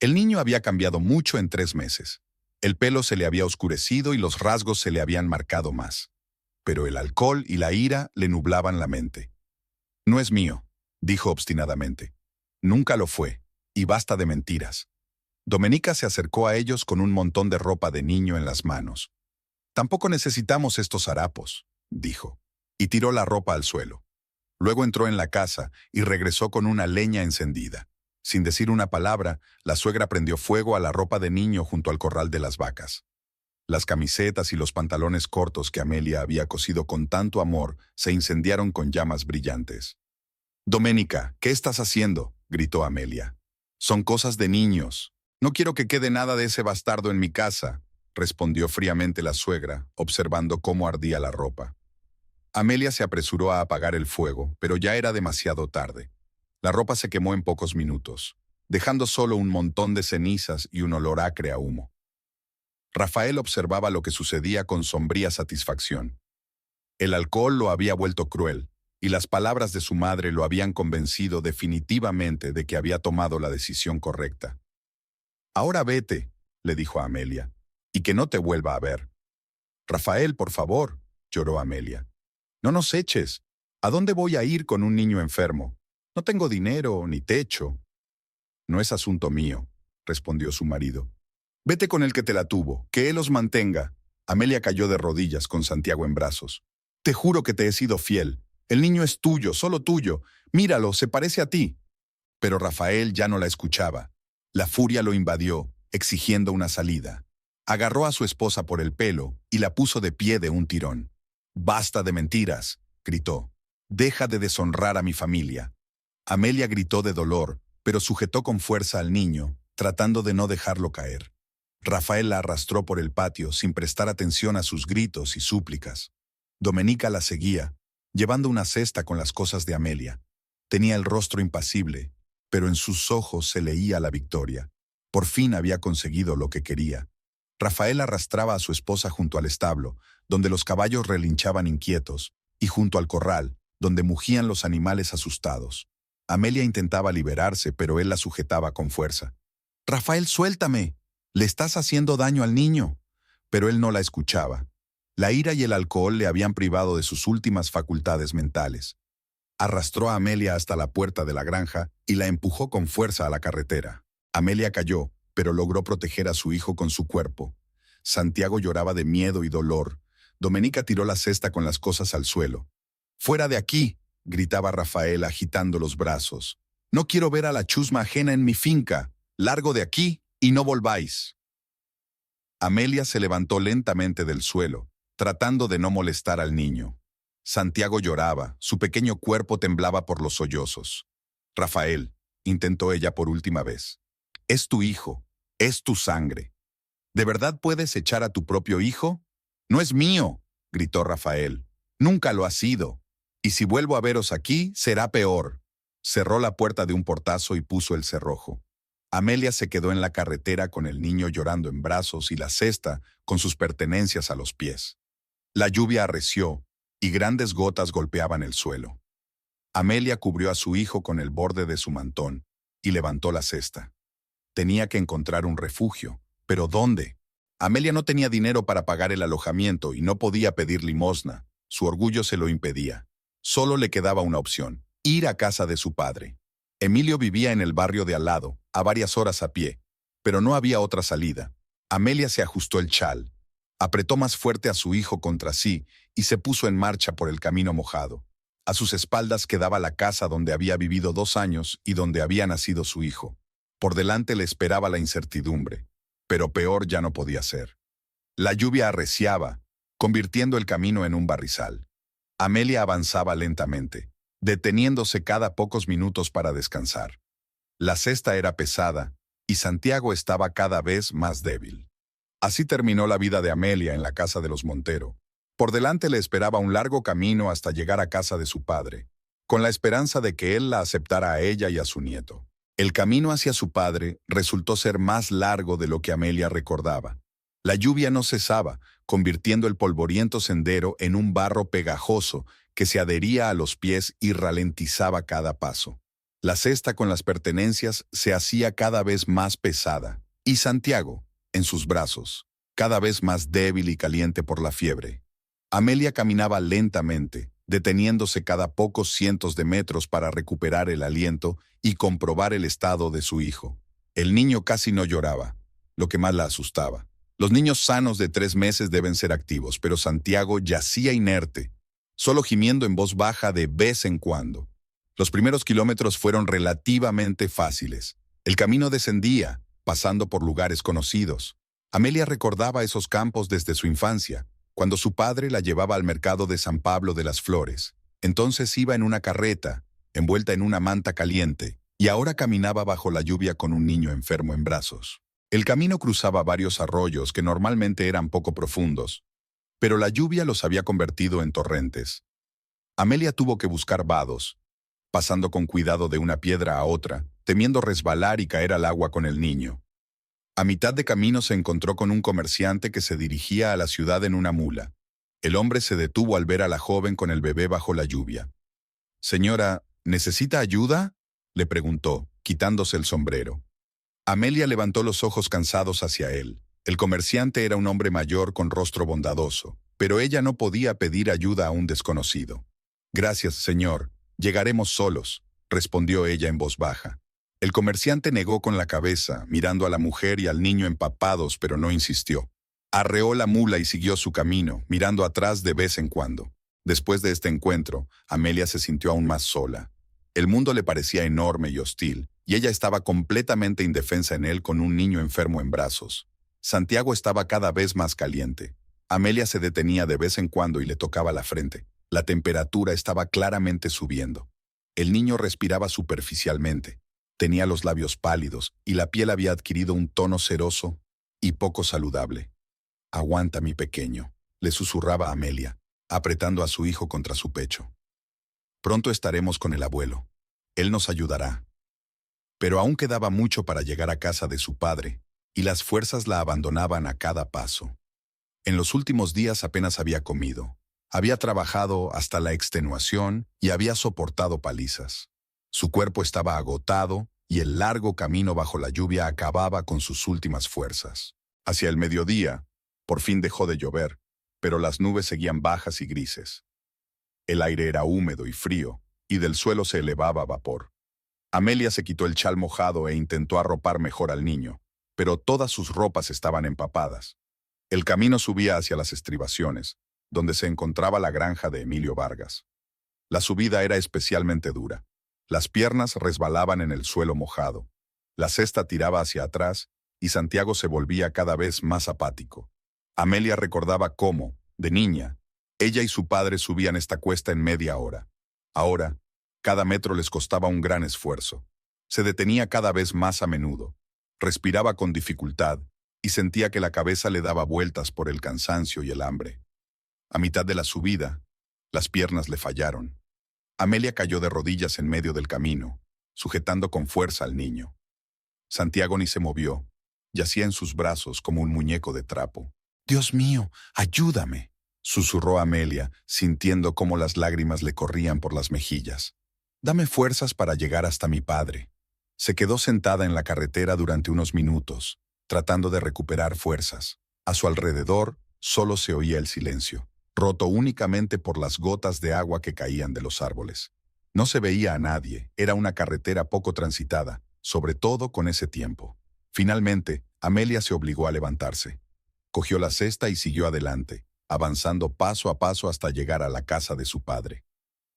El niño había cambiado mucho en 3 meses. El pelo se le había oscurecido y los rasgos se le habían marcado más. Pero el alcohol y la ira le nublaban la mente. «No es mío», dijo obstinadamente. «Nunca lo fue, y basta de mentiras». Domenica se acercó a ellos con un montón de ropa de niño en las manos. «Tampoco necesitamos estos harapos», dijo, y tiró la ropa al suelo. Luego entró en la casa y regresó con una leña encendida. Sin decir una palabra, la suegra prendió fuego a la ropa de niño junto al corral de las vacas. Las camisetas y los pantalones cortos que Amelia había cosido con tanto amor se incendiaron con llamas brillantes. «Doménica, ¿qué estás haciendo?», gritó Amelia. «Son cosas de niños. No quiero que quede nada de ese bastardo en mi casa», respondió fríamente la suegra, observando cómo ardía la ropa. Amelia se apresuró a apagar el fuego, pero ya era demasiado tarde. La ropa se quemó en pocos minutos, dejando solo un montón de cenizas y un olor acre a humo. Rafael observaba lo que sucedía con sombría satisfacción. El alcohol lo había vuelto cruel, y las palabras de su madre lo habían convencido definitivamente de que había tomado la decisión correcta. «Ahora vete», le dijo a Amelia, «y que no te vuelva a ver». «Rafael, por favor», lloró Amelia. «No nos eches. ¿A dónde voy a ir con un niño enfermo? No tengo dinero ni techo». «No es asunto mío», respondió su marido. «Vete con el que te la tuvo, que él os mantenga». Amelia cayó de rodillas con Santiago en brazos. «Te juro que te he sido fiel. El niño es tuyo, solo tuyo. Míralo, se parece a ti. Pero Rafael ya no la escuchaba. La furia lo invadió, exigiendo una salida. Agarró a su esposa por el pelo y la puso de pie de un tirón. «Basta de mentiras», gritó. «Deja de deshonrar a mi familia». Amelia gritó de dolor, pero sujetó con fuerza al niño, tratando de no dejarlo caer. Rafael la arrastró por el patio sin prestar atención a sus gritos y súplicas. Domenica la seguía, llevando una cesta con las cosas de Amelia. Tenía el rostro impasible, pero en sus ojos se leía la victoria. Por fin había conseguido lo que quería. Rafael arrastraba a su esposa junto al establo, donde los caballos relinchaban inquietos, y junto al corral, donde mugían los animales asustados. Amelia intentaba liberarse, pero él la sujetaba con fuerza. «Rafael, suéltame. Le estás haciendo daño al niño». Pero él no la escuchaba. La ira y el alcohol le habían privado de sus últimas facultades mentales. Arrastró a Amelia hasta la puerta de la granja y la empujó con fuerza a la carretera. Amelia cayó, pero logró proteger a su hijo con su cuerpo. Santiago lloraba de miedo y dolor. Domenica tiró la cesta con las cosas al suelo. «¡Fuera de aquí!», gritaba Rafael agitando los brazos. «No quiero ver a la chusma ajena en mi finca. Largo de aquí y no volváis». Amelia se levantó lentamente del suelo, tratando de no molestar al niño. Santiago lloraba, su pequeño cuerpo temblaba por los sollozos. «Rafael», intentó ella por última vez, «es tu hijo, es tu sangre. ¿De verdad puedes echar a tu propio hijo?». «No es mío», gritó Rafael. «Nunca lo ha sido. Y si vuelvo a veros aquí, será peor». Cerró la puerta de un portazo y puso el cerrojo. Amelia se quedó en la carretera con el niño llorando en brazos y la cesta con sus pertenencias a los pies. La lluvia arreció y grandes gotas golpeaban el suelo. Amelia cubrió a su hijo con el borde de su mantón y levantó la cesta. Tenía que encontrar un refugio, pero ¿dónde? Amelia no tenía dinero para pagar el alojamiento y no podía pedir limosna. Su orgullo se lo impedía. Solo le quedaba una opción: ir a casa de su padre. Emilio vivía en el barrio de al lado, a varias horas a pie, pero no había otra salida. Amelia se ajustó el chal, apretó más fuerte a su hijo contra sí y se puso en marcha por el camino mojado. A sus espaldas quedaba la casa donde había vivido 2 años y donde había nacido su hijo. Por delante le esperaba la incertidumbre, pero peor ya no podía ser. La lluvia arreciaba, convirtiendo el camino en un barrizal. Amelia avanzaba lentamente, deteniéndose cada pocos minutos para descansar. La cesta era pesada y Santiago estaba cada vez más débil. Así terminó la vida de Amelia en la casa de los Montero. Por delante le esperaba un largo camino hasta llegar a casa de su padre, con la esperanza de que él la aceptara a ella y a su nieto. El camino hacia su padre resultó ser más largo de lo que Amelia recordaba. La lluvia no cesaba, convirtiendo el polvoriento sendero en un barro pegajoso que se adhería a los pies y ralentizaba cada paso. La cesta con las pertenencias se hacía cada vez más pesada, y Santiago, en sus brazos, cada vez más débil y caliente por la fiebre. Amelia caminaba lentamente, deteniéndose cada pocos cientos de metros para recuperar el aliento y comprobar el estado de su hijo. El niño casi no lloraba, lo que más la asustaba. Los niños sanos de 3 meses deben ser activos, pero Santiago yacía inerte, solo gimiendo en voz baja de vez en cuando. Los primeros kilómetros fueron relativamente fáciles. El camino descendía, pasando por lugares conocidos. Amelia recordaba esos campos desde su infancia, cuando su padre la llevaba al mercado de San Pablo de las Flores. Entonces iba en una carreta, envuelta en una manta caliente, y ahora caminaba bajo la lluvia con un niño enfermo en brazos. El camino cruzaba varios arroyos que normalmente eran poco profundos, pero la lluvia los había convertido en torrentes. Amelia tuvo que buscar vados, pasando con cuidado de una piedra a otra, temiendo resbalar y caer al agua con el niño. A mitad de camino se encontró con un comerciante que se dirigía a la ciudad en una mula. El hombre se detuvo al ver a la joven con el bebé bajo la lluvia. «Señora, ¿necesita ayuda?», le preguntó, quitándose el sombrero. Amelia levantó los ojos cansados hacia él. El comerciante era un hombre mayor con rostro bondadoso, pero ella no podía pedir ayuda a un desconocido. «Gracias, señor. Llegaremos solos», respondió ella en voz baja. El comerciante negó con la cabeza, mirando a la mujer y al niño empapados, pero no insistió. Arreó la mula y siguió su camino, mirando atrás de vez en cuando. Después de este encuentro, Amelia se sintió aún más sola. El mundo le parecía enorme y hostil, y ella estaba completamente indefensa en él con un niño enfermo en brazos. Santiago estaba cada vez más caliente. Amelia se detenía de vez en cuando y le tocaba la frente. La temperatura estaba claramente subiendo. El niño respiraba superficialmente. Tenía los labios pálidos y la piel había adquirido un tono ceroso y poco saludable. «Aguanta, mi pequeño», le susurraba Amelia, apretando a su hijo contra su pecho. «Pronto estaremos con el abuelo. Él nos ayudará». Pero aún quedaba mucho para llegar a casa de su padre, y las fuerzas la abandonaban a cada paso. En los últimos días apenas había comido. Había trabajado hasta la extenuación y había soportado palizas. Su cuerpo estaba agotado y el largo camino bajo la lluvia acababa con sus últimas fuerzas. Hacia el mediodía, por fin dejó de llover, pero las nubes seguían bajas y grises. El aire era húmedo y frío, y del suelo se elevaba vapor. Amelia se quitó el chal mojado e intentó arropar mejor al niño, pero todas sus ropas estaban empapadas. El camino subía hacia las estribaciones, donde se encontraba la granja de Emilio Vargas. La subida era especialmente dura. Las piernas resbalaban en el suelo mojado. La cesta tiraba hacia atrás y Santiago se volvía cada vez más apático. Amelia recordaba cómo, de niña, ella y su padre subían esta cuesta en media hora. Ahora, cada metro les costaba un gran esfuerzo. Se detenía cada vez más a menudo. Respiraba con dificultad y sentía que la cabeza le daba vueltas por el cansancio y el hambre. A mitad de la subida, las piernas le fallaron. Amelia cayó de rodillas en medio del camino, sujetando con fuerza al niño. Santiago ni se movió. Yacía en sus brazos como un muñeco de trapo. «Dios mío, ayúdame», susurró Amelia, sintiendo cómo las lágrimas le corrían por las mejillas. «Dame fuerzas para llegar hasta mi padre». Se quedó sentada en la carretera durante unos minutos, tratando de recuperar fuerzas. A su alrededor solo se oía el silencio, roto únicamente por las gotas de agua que caían de los árboles. No se veía a nadie, era una carretera poco transitada, sobre todo con ese tiempo. Finalmente, Amelia se obligó a levantarse. Cogió la cesta y siguió adelante, avanzando paso a paso hasta llegar a la casa de su padre.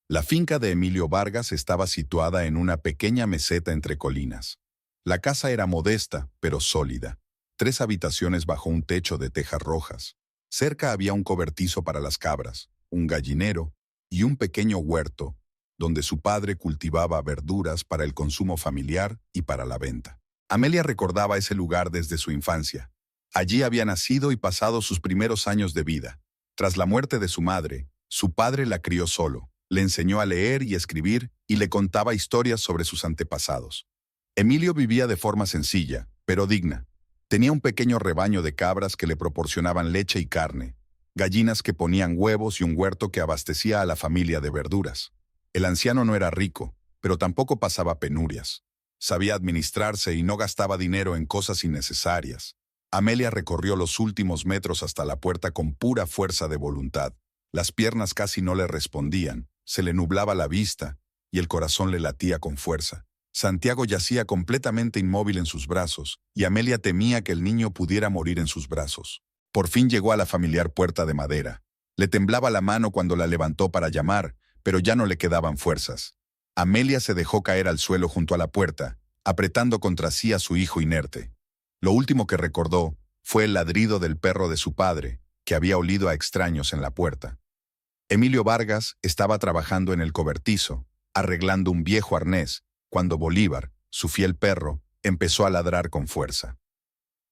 La finca de Emilio Vargas estaba situada en una pequeña meseta entre colinas. La casa era modesta, pero sólida. 3 habitaciones bajo un techo de tejas rojas. Cerca había un cobertizo para las cabras, un gallinero y un pequeño huerto, donde su padre cultivaba verduras para el consumo familiar y para la venta. Amelia recordaba ese lugar desde su infancia. Allí había nacido y pasado sus primeros años de vida. Tras la muerte de su madre, su padre la crió solo. Le enseñó a leer y escribir y le contaba historias sobre sus antepasados. Emilio vivía de forma sencilla, pero digna. Tenía un pequeño rebaño de cabras que le proporcionaban leche y carne, gallinas que ponían huevos y un huerto que abastecía a la familia de verduras. El anciano no era rico, pero tampoco pasaba penurias. Sabía administrarse y no gastaba dinero en cosas innecesarias. Amelia recorrió los últimos metros hasta la puerta con pura fuerza de voluntad. Las piernas casi no le respondían, se le nublaba la vista y el corazón le latía con fuerza. Santiago yacía completamente inmóvil en sus brazos y Amelia temía que el niño pudiera morir en sus brazos. Por fin llegó a la familiar puerta de madera. Le temblaba la mano cuando la levantó para llamar, pero ya no le quedaban fuerzas. Amelia se dejó caer al suelo junto a la puerta, apretando contra sí a su hijo inerte. Lo último que recordó fue el ladrido del perro de su padre, que había olido a extraños en la puerta. Emilio Vargas estaba trabajando en el cobertizo, arreglando un viejo arnés, cuando Bolívar, su fiel perro, empezó a ladrar con fuerza.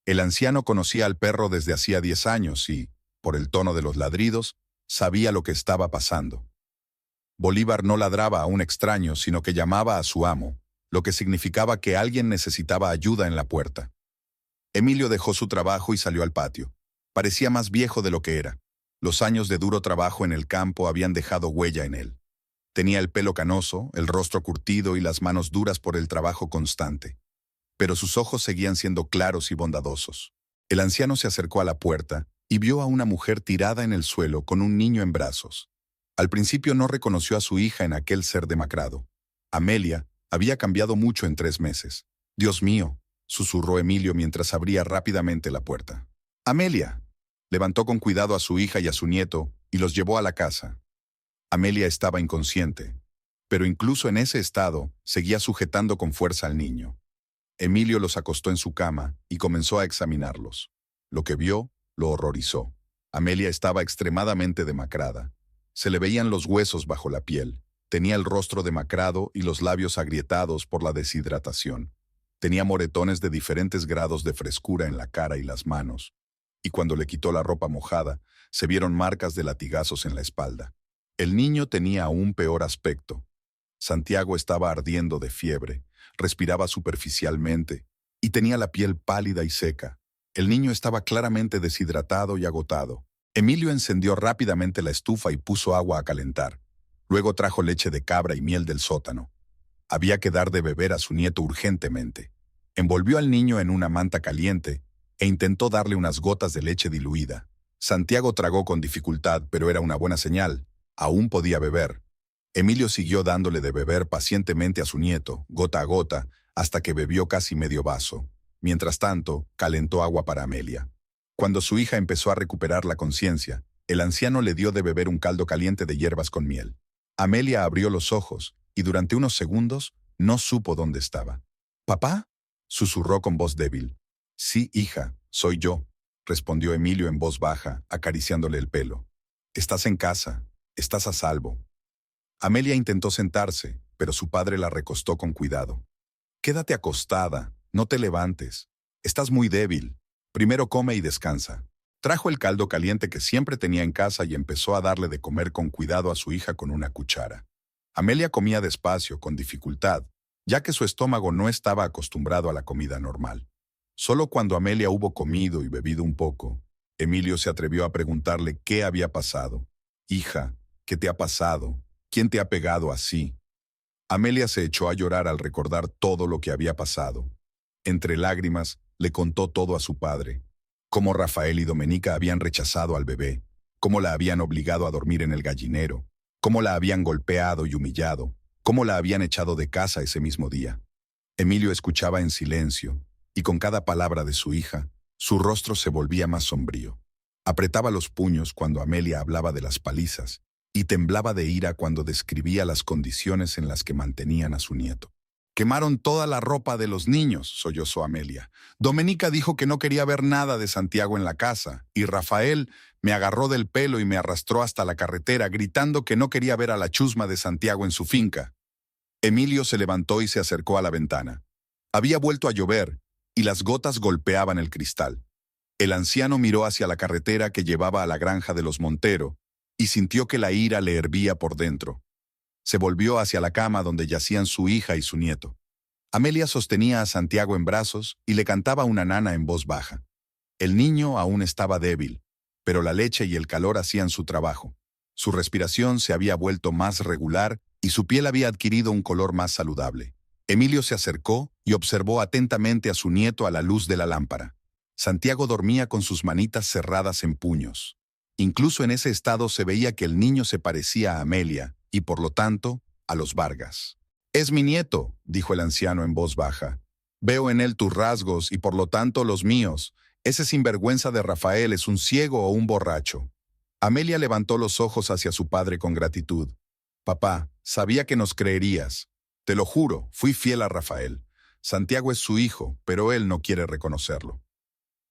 El anciano conocía al perro desde hacía 10 años y, por el tono de los ladridos, sabía lo que estaba pasando. Bolívar no ladraba a un extraño, sino que llamaba a su amo, lo que significaba que alguien necesitaba ayuda en la puerta. Emilio dejó su trabajo y salió al patio. Parecía más viejo de lo que era. Los años de duro trabajo en el campo habían dejado huella en él. Tenía el pelo canoso, el rostro curtido y las manos duras por el trabajo constante. Pero sus ojos seguían siendo claros y bondadosos. El anciano se acercó a la puerta y vio a una mujer tirada en el suelo con un niño en brazos. Al principio no reconoció a su hija en aquel ser demacrado. Amelia había cambiado mucho en 3 meses. «Dios mío», susurró Emilio mientras abría rápidamente la puerta. «Amelia». Levantó con cuidado a su hija y a su nieto y los llevó a la casa. Amelia estaba inconsciente, pero incluso en ese estado seguía sujetando con fuerza al niño. Emilio los acostó en su cama y comenzó a examinarlos. Lo que vio lo horrorizó. Amelia estaba extremadamente demacrada. Se le veían los huesos bajo la piel. Tenía el rostro demacrado y los labios agrietados por la deshidratación. Tenía moretones de diferentes grados de frescura en la cara y las manos. Y cuando le quitó la ropa mojada, se vieron marcas de latigazos en la espalda. El niño tenía aún peor aspecto. Santiago estaba ardiendo de fiebre, respiraba superficialmente y tenía la piel pálida y seca. El niño estaba claramente deshidratado y agotado. Emilio encendió rápidamente la estufa y puso agua a calentar. Luego trajo leche de cabra y miel del sótano. Había que dar de beber a su nieto urgentemente. Envolvió al niño en una manta caliente e intentó darle unas gotas de leche diluida. Santiago tragó con dificultad, pero era una buena señal. Aún podía beber. Emilio siguió dándole de beber pacientemente a su nieto, gota a gota, hasta que bebió casi medio vaso. Mientras tanto, calentó agua para Amelia. Cuando su hija empezó a recuperar la conciencia, el anciano le dio de beber un caldo caliente de hierbas con miel. Amelia abrió los ojos y durante unos segundos no supo dónde estaba. «¿Papá?», susurró con voz débil. «Sí, hija, soy yo», respondió Emilio en voz baja, acariciándole el pelo. «Estás en casa, estás a salvo». Amelia intentó sentarse, pero su padre la recostó con cuidado. «Quédate acostada, no te levantes. Estás muy débil. Primero come y descansa». Trajo el caldo caliente que siempre tenía en casa y empezó a darle de comer con cuidado a su hija con una cuchara. Amelia comía despacio, con dificultad, ya que su estómago no estaba acostumbrado a la comida normal. Solo cuando Amelia hubo comido y bebido un poco, Emilio se atrevió a preguntarle qué había pasado. «Hija, ¿qué te ha pasado? ¿Quién te ha pegado así?». Amelia se echó a llorar al recordar todo lo que había pasado. Entre lágrimas, le contó todo a su padre. Cómo Rafael y Domenica habían rechazado al bebé, cómo la habían obligado a dormir en el gallinero, cómo la habían golpeado y humillado, cómo la habían echado de casa ese mismo día. Emilio escuchaba en silencio, y con cada palabra de su hija, su rostro se volvía más sombrío. Apretaba los puños cuando Amelia hablaba de las palizas, y temblaba de ira cuando describía las condiciones en las que mantenían a su nieto. «Quemaron toda la ropa de los niños», sollozó Amelia. «Domenica dijo que no quería ver nada de Santiago en la casa, y Rafael me agarró del pelo y me arrastró hasta la carretera, gritando que no quería ver a la chusma de Santiago en su finca». Emilio se levantó y se acercó a la ventana. Había vuelto a llover, y las gotas golpeaban el cristal. El anciano miró hacia la carretera que llevaba a la granja de los Montero, y sintió que la ira le hervía por dentro. Se volvió hacia la cama donde yacían su hija y su nieto. Amelia sostenía a Santiago en brazos y le cantaba una nana en voz baja. El niño aún estaba débil, pero la leche y el calor hacían su trabajo. Su respiración se había vuelto más regular y su piel había adquirido un color más saludable. Emilio se acercó y observó atentamente a su nieto a la luz de la lámpara. Santiago dormía con sus manitas cerradas en puños. Incluso en ese estado se veía que el niño se parecía a Amelia, y por lo tanto, a los Vargas. «Es mi nieto», dijo el anciano en voz baja. «Veo en él tus rasgos y por lo tanto los míos. Ese sinvergüenza de Rafael es un ciego o un borracho». Amelia levantó los ojos hacia su padre con gratitud. «Papá, sabía que nos creerías. Te lo juro, fui fiel a Rafael. Santiago es su hijo, pero él no quiere reconocerlo».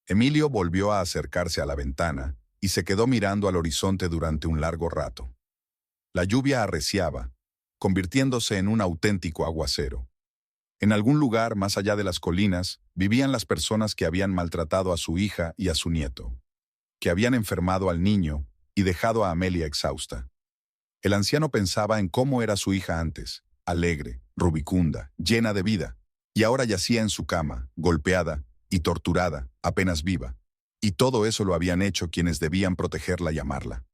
Emilio volvió a acercarse a la ventana y se quedó mirando al horizonte durante un largo rato. La lluvia arreciaba, convirtiéndose en un auténtico aguacero. En algún lugar más allá de las colinas vivían las personas que habían maltratado a su hija y a su nieto, que habían enfermado al niño y dejado a Amelia exhausta. El anciano pensaba en cómo era su hija antes, alegre, rubicunda, llena de vida, y ahora yacía en su cama, golpeada y torturada, apenas viva. Y todo eso lo habían hecho quienes debían protegerla y amarla.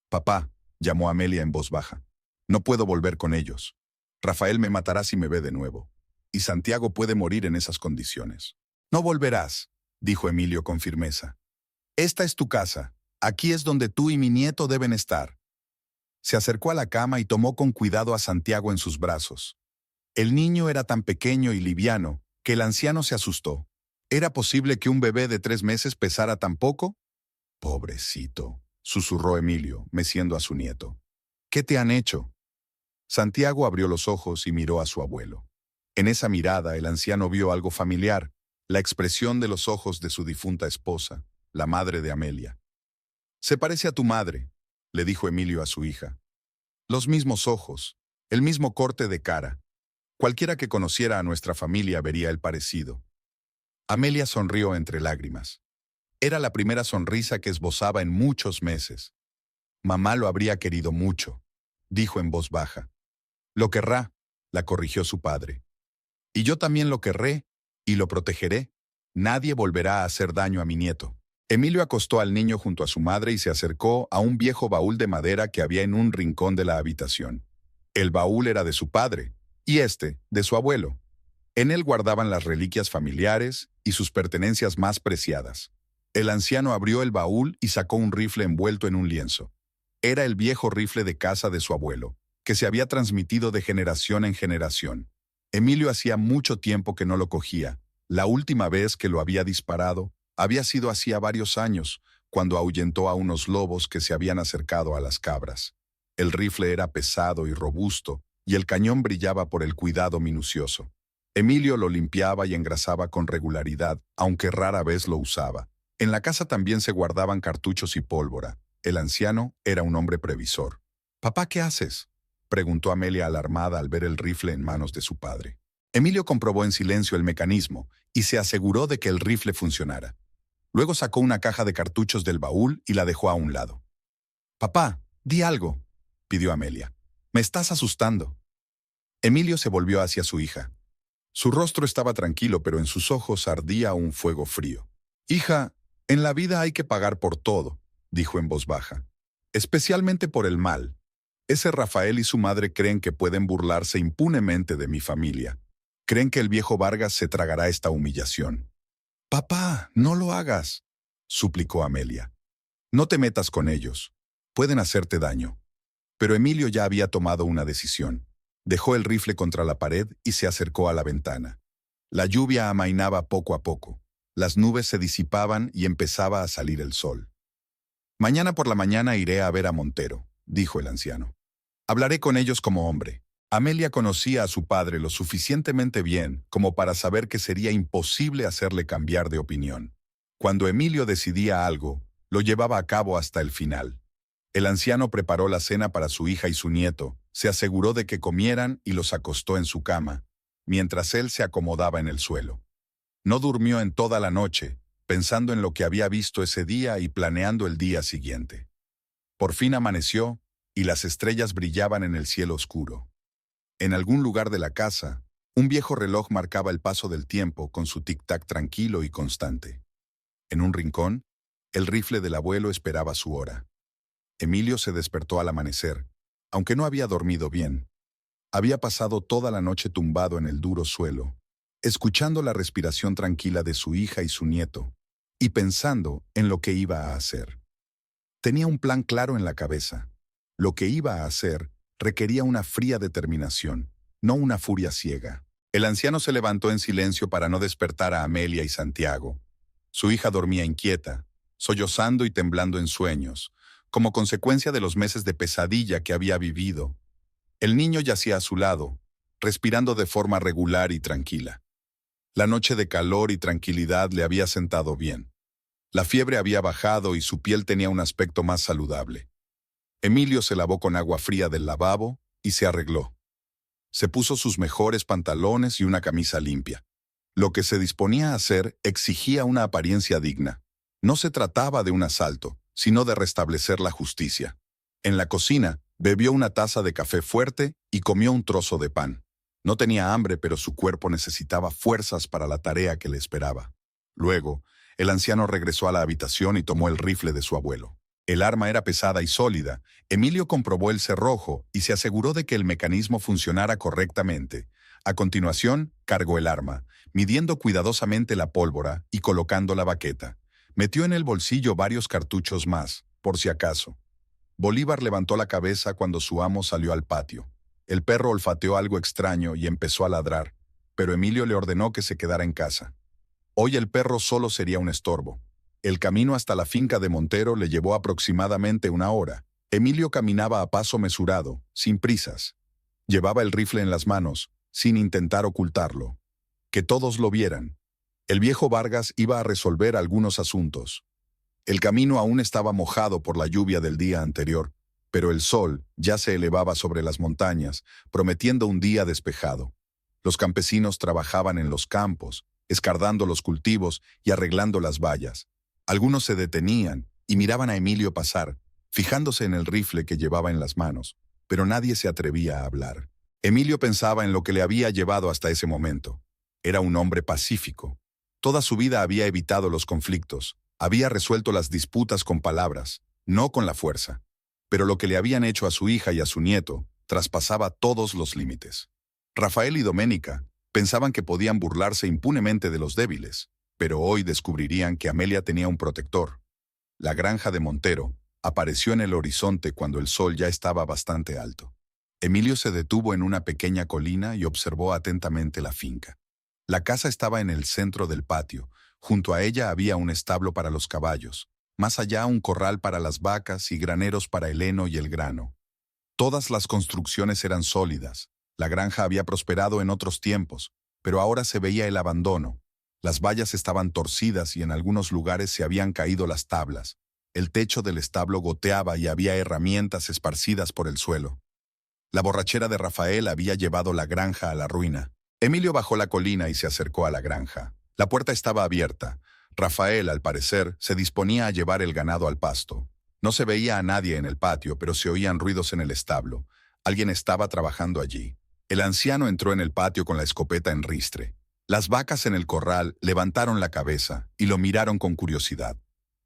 «Papá», llamó Amelia en voz baja, «no puedo volver con ellos. Rafael me matará si me ve de nuevo. Y Santiago puede morir en esas condiciones». «No volverás», dijo Emilio con firmeza. «Esta es tu casa. Aquí es donde tú y mi nieto deben estar». Se acercó a la cama y tomó con cuidado a Santiago en sus brazos. El niño era tan pequeño y liviano que el anciano se asustó. ¿Era posible que un bebé de 3 meses pesara tan poco? «Pobrecito», susurró Emilio, meciendo a su nieto. ¿Qué te han hecho? Santiago abrió los ojos y miró a su abuelo. En esa mirada el anciano vio algo familiar, la expresión de los ojos de su difunta esposa, la madre de Amelia. «Se parece a tu madre», le dijo Emilio a su hija. «Los mismos ojos, el mismo corte de cara. Cualquiera que conociera a nuestra familia vería el parecido». Amelia sonrió entre lágrimas. Era la primera sonrisa que esbozaba en muchos meses. «Mamá lo habría querido mucho», dijo en voz baja. «Lo querrá», la corrigió su padre. «Y yo también lo querré y lo protegeré. Nadie volverá a hacer daño a mi nieto». Emilio acostó al niño junto a su madre y se acercó a un viejo baúl de madera que había en un rincón de la habitación. El baúl era de su padre, y de su abuelo. En él guardaban las reliquias familiares y sus pertenencias más preciadas. El anciano abrió el baúl y sacó un rifle envuelto en un lienzo. Era el viejo rifle de caza de su abuelo, que se había transmitido de generación en generación. Emilio hacía mucho tiempo que no lo cogía. La última vez que lo había disparado había sido hacía varios años, cuando ahuyentó a unos lobos que se habían acercado a las cabras. El rifle era pesado y robusto, y el cañón brillaba por el cuidado minucioso. Emilio lo limpiaba y engrasaba con regularidad, aunque rara vez lo usaba. En la casa también se guardaban cartuchos y pólvora. El anciano era un hombre previsor. «Papá, ¿qué haces?», preguntó Amelia alarmada al ver el rifle en manos de su padre. Emilio comprobó en silencio el mecanismo y se aseguró de que el rifle funcionara. Luego sacó una caja de cartuchos del baúl y la dejó a un lado. «Papá, di algo», pidió Amelia. «Me estás asustando». Emilio se volvió hacia su hija. Su rostro estaba tranquilo, pero en sus ojos ardía un fuego frío. «Hija, en la vida hay que pagar por todo», dijo en voz baja. «Especialmente por el mal. Ese Rafael y su madre creen que pueden burlarse impunemente de mi familia. Creen que el viejo Vargas se tragará esta humillación». «Papá, no lo hagas», suplicó Amelia. «No te metas con ellos. Pueden hacerte daño». Pero Emilio ya había tomado una decisión. Dejó el rifle contra la pared y se acercó a la ventana. La lluvia amainaba poco a poco. Las nubes se disipaban y empezaba a salir el sol. «Mañana por la mañana iré a ver a Montero», dijo el anciano. «Hablaré con ellos como hombre». Amelia conocía a su padre lo suficientemente bien como para saber que sería imposible hacerle cambiar de opinión. Cuando Emilio decidía algo, lo llevaba a cabo hasta el final. El anciano preparó la cena para su hija y su nieto, se aseguró de que comieran y los acostó en su cama, mientras él se acomodaba en el suelo. No durmió en toda la noche, pensando en lo que había visto ese día y planeando el día siguiente. Por fin amaneció, y las estrellas brillaban en el cielo oscuro. En algún lugar de la casa, un viejo reloj marcaba el paso del tiempo con su tic-tac tranquilo y constante. En un rincón, el rifle del abuelo esperaba su hora. Emilio se despertó al amanecer, aunque no había dormido bien. Había pasado toda la noche tumbado en el duro suelo, escuchando la respiración tranquila de su hija y su nieto, y pensando en lo que iba a hacer. Tenía un plan claro en la cabeza. Lo que iba a hacer requería una fría determinación, no una furia ciega. El anciano se levantó en silencio para no despertar a Amelia y Santiago. Su hija dormía inquieta, sollozando y temblando en sueños, como consecuencia de los meses de pesadilla que había vivido. El niño yacía a su lado, respirando de forma regular y tranquila. La noche de calor y tranquilidad le había sentado bien. La fiebre había bajado y su piel tenía un aspecto más saludable. Emilio se lavó con agua fría del lavabo y se arregló. Se puso sus mejores pantalones y una camisa limpia. Lo que se disponía a hacer exigía una apariencia digna. No se trataba de un asalto, sino de restablecer la justicia. En la cocina, bebió una taza de café fuerte y comió un trozo de pan. No tenía hambre, pero su cuerpo necesitaba fuerzas para la tarea que le esperaba. Luego, el anciano regresó a la habitación y tomó el rifle de su abuelo. El arma era pesada y sólida. Emilio comprobó el cerrojo y se aseguró de que el mecanismo funcionara correctamente. A continuación, cargó el arma, midiendo cuidadosamente la pólvora y colocando la baqueta. Metió en el bolsillo varios cartuchos más, por si acaso. Bolívar levantó la cabeza cuando su amo salió al patio. El perro olfateó algo extraño y empezó a ladrar, pero Emilio le ordenó que se quedara en casa. Hoy el perro solo sería un estorbo. El camino hasta la finca de Montero le llevó aproximadamente 1 hora, Emilio caminaba a paso mesurado, sin prisas. Llevaba el rifle en las manos, sin intentar ocultarlo. Que todos lo vieran. El viejo Vargas iba a resolver algunos asuntos. El camino aún estaba mojado por la lluvia del día anterior, pero el sol ya se elevaba sobre las montañas, prometiendo un día despejado. Los campesinos trabajaban en los campos, escardando los cultivos y arreglando las vallas. Algunos se detenían y miraban a Emilio pasar, fijándose en el rifle que llevaba en las manos, pero nadie se atrevía a hablar. Emilio pensaba en lo que le había llevado hasta ese momento. Era un hombre pacífico. Toda su vida había evitado los conflictos, había resuelto las disputas con palabras, no con la fuerza. Pero lo que le habían hecho a su hija y a su nieto traspasaba todos los límites. Rafael y Doménica pensaban que podían burlarse impunemente de los débiles, pero hoy descubrirían que Amelia tenía un protector. La granja de Montero apareció en el horizonte cuando el sol ya estaba bastante alto. Emilio se detuvo en una pequeña colina y observó atentamente la finca. La casa estaba en el centro del patio. Junto a ella había un establo para los caballos, más allá un corral para las vacas y graneros para el heno y el grano. Todas las construcciones eran sólidas. La granja había prosperado en otros tiempos, pero ahora se veía el abandono. Las vallas estaban torcidas y en algunos lugares se habían caído las tablas. El techo del establo goteaba y había herramientas esparcidas por el suelo. La borrachera de Rafael había llevado la granja a la ruina. Emilio bajó la colina y se acercó a la granja. La puerta estaba abierta. Rafael, al parecer, se disponía a llevar el ganado al pasto. No se veía a nadie en el patio, pero se oían ruidos en el establo. Alguien estaba trabajando allí. El anciano entró en el patio con la escopeta en ristre. Las vacas en el corral levantaron la cabeza y lo miraron con curiosidad.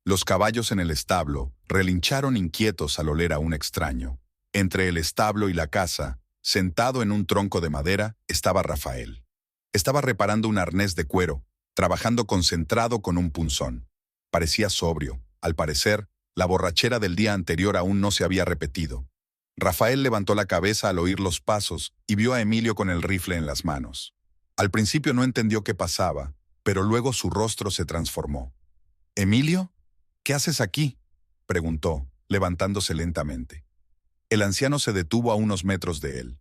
Los caballos en el establo relincharon inquietos al oler a un extraño. Entre el establo y la casa, sentado en un tronco de madera, estaba Rafael. Estaba reparando un arnés de cuero, trabajando concentrado con un punzón. Parecía sobrio. Al parecer, la borrachera del día anterior aún no se había repetido. Rafael levantó la cabeza al oír los pasos y vio a Emilio con el rifle en las manos. Al principio no entendió qué pasaba, pero luego su rostro se transformó. «¿Emilio? ¿Qué haces aquí?», preguntó, levantándose lentamente. El anciano se detuvo a unos metros de él.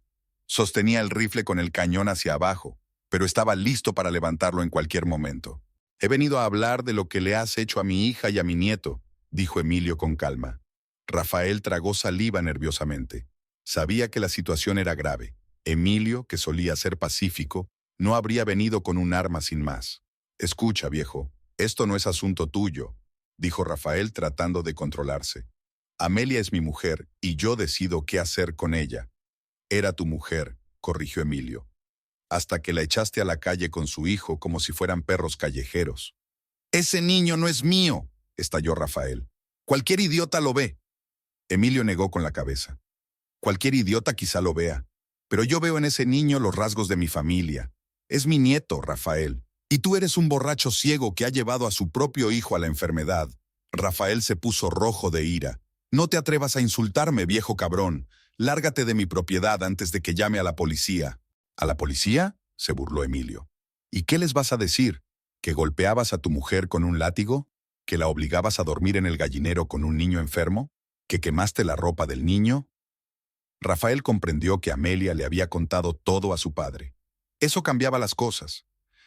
Sostenía el rifle con el cañón hacia abajo, pero estaba listo para levantarlo en cualquier momento. «He venido a hablar de lo que le has hecho a mi hija y a mi nieto», dijo Emilio con calma. Rafael tragó saliva nerviosamente. Sabía que la situación era grave. Emilio, que solía ser pacífico, no habría venido con un arma sin más. «Escucha, viejo, esto no es asunto tuyo», dijo Rafael tratando de controlarse. «Amelia es mi mujer y yo decido qué hacer con ella». «Era tu mujer», corrigió Emilio, «hasta que la echaste a la calle con su hijo como si fueran perros callejeros». «Ese niño no es mío», estalló Rafael. «Cualquier idiota lo ve». Emilio negó con la cabeza. «Cualquier idiota quizá lo vea, pero yo veo en ese niño los rasgos de mi familia. Es mi nieto, Rafael. Y tú eres un borracho ciego que ha llevado a su propio hijo a la enfermedad». Rafael se puso rojo de ira. «No te atrevas a insultarme, viejo cabrón. Lárgate de mi propiedad antes de que llame a la policía». «¿A la policía?», se burló Emilio. «¿Y qué les vas a decir? ¿Que golpeabas a tu mujer con un látigo? ¿Que la obligabas a dormir en el gallinero con un niño enfermo? ¿Que quemaste la ropa del niño?». Rafael comprendió que Amelia le había contado todo a su padre. Eso cambiaba las cosas.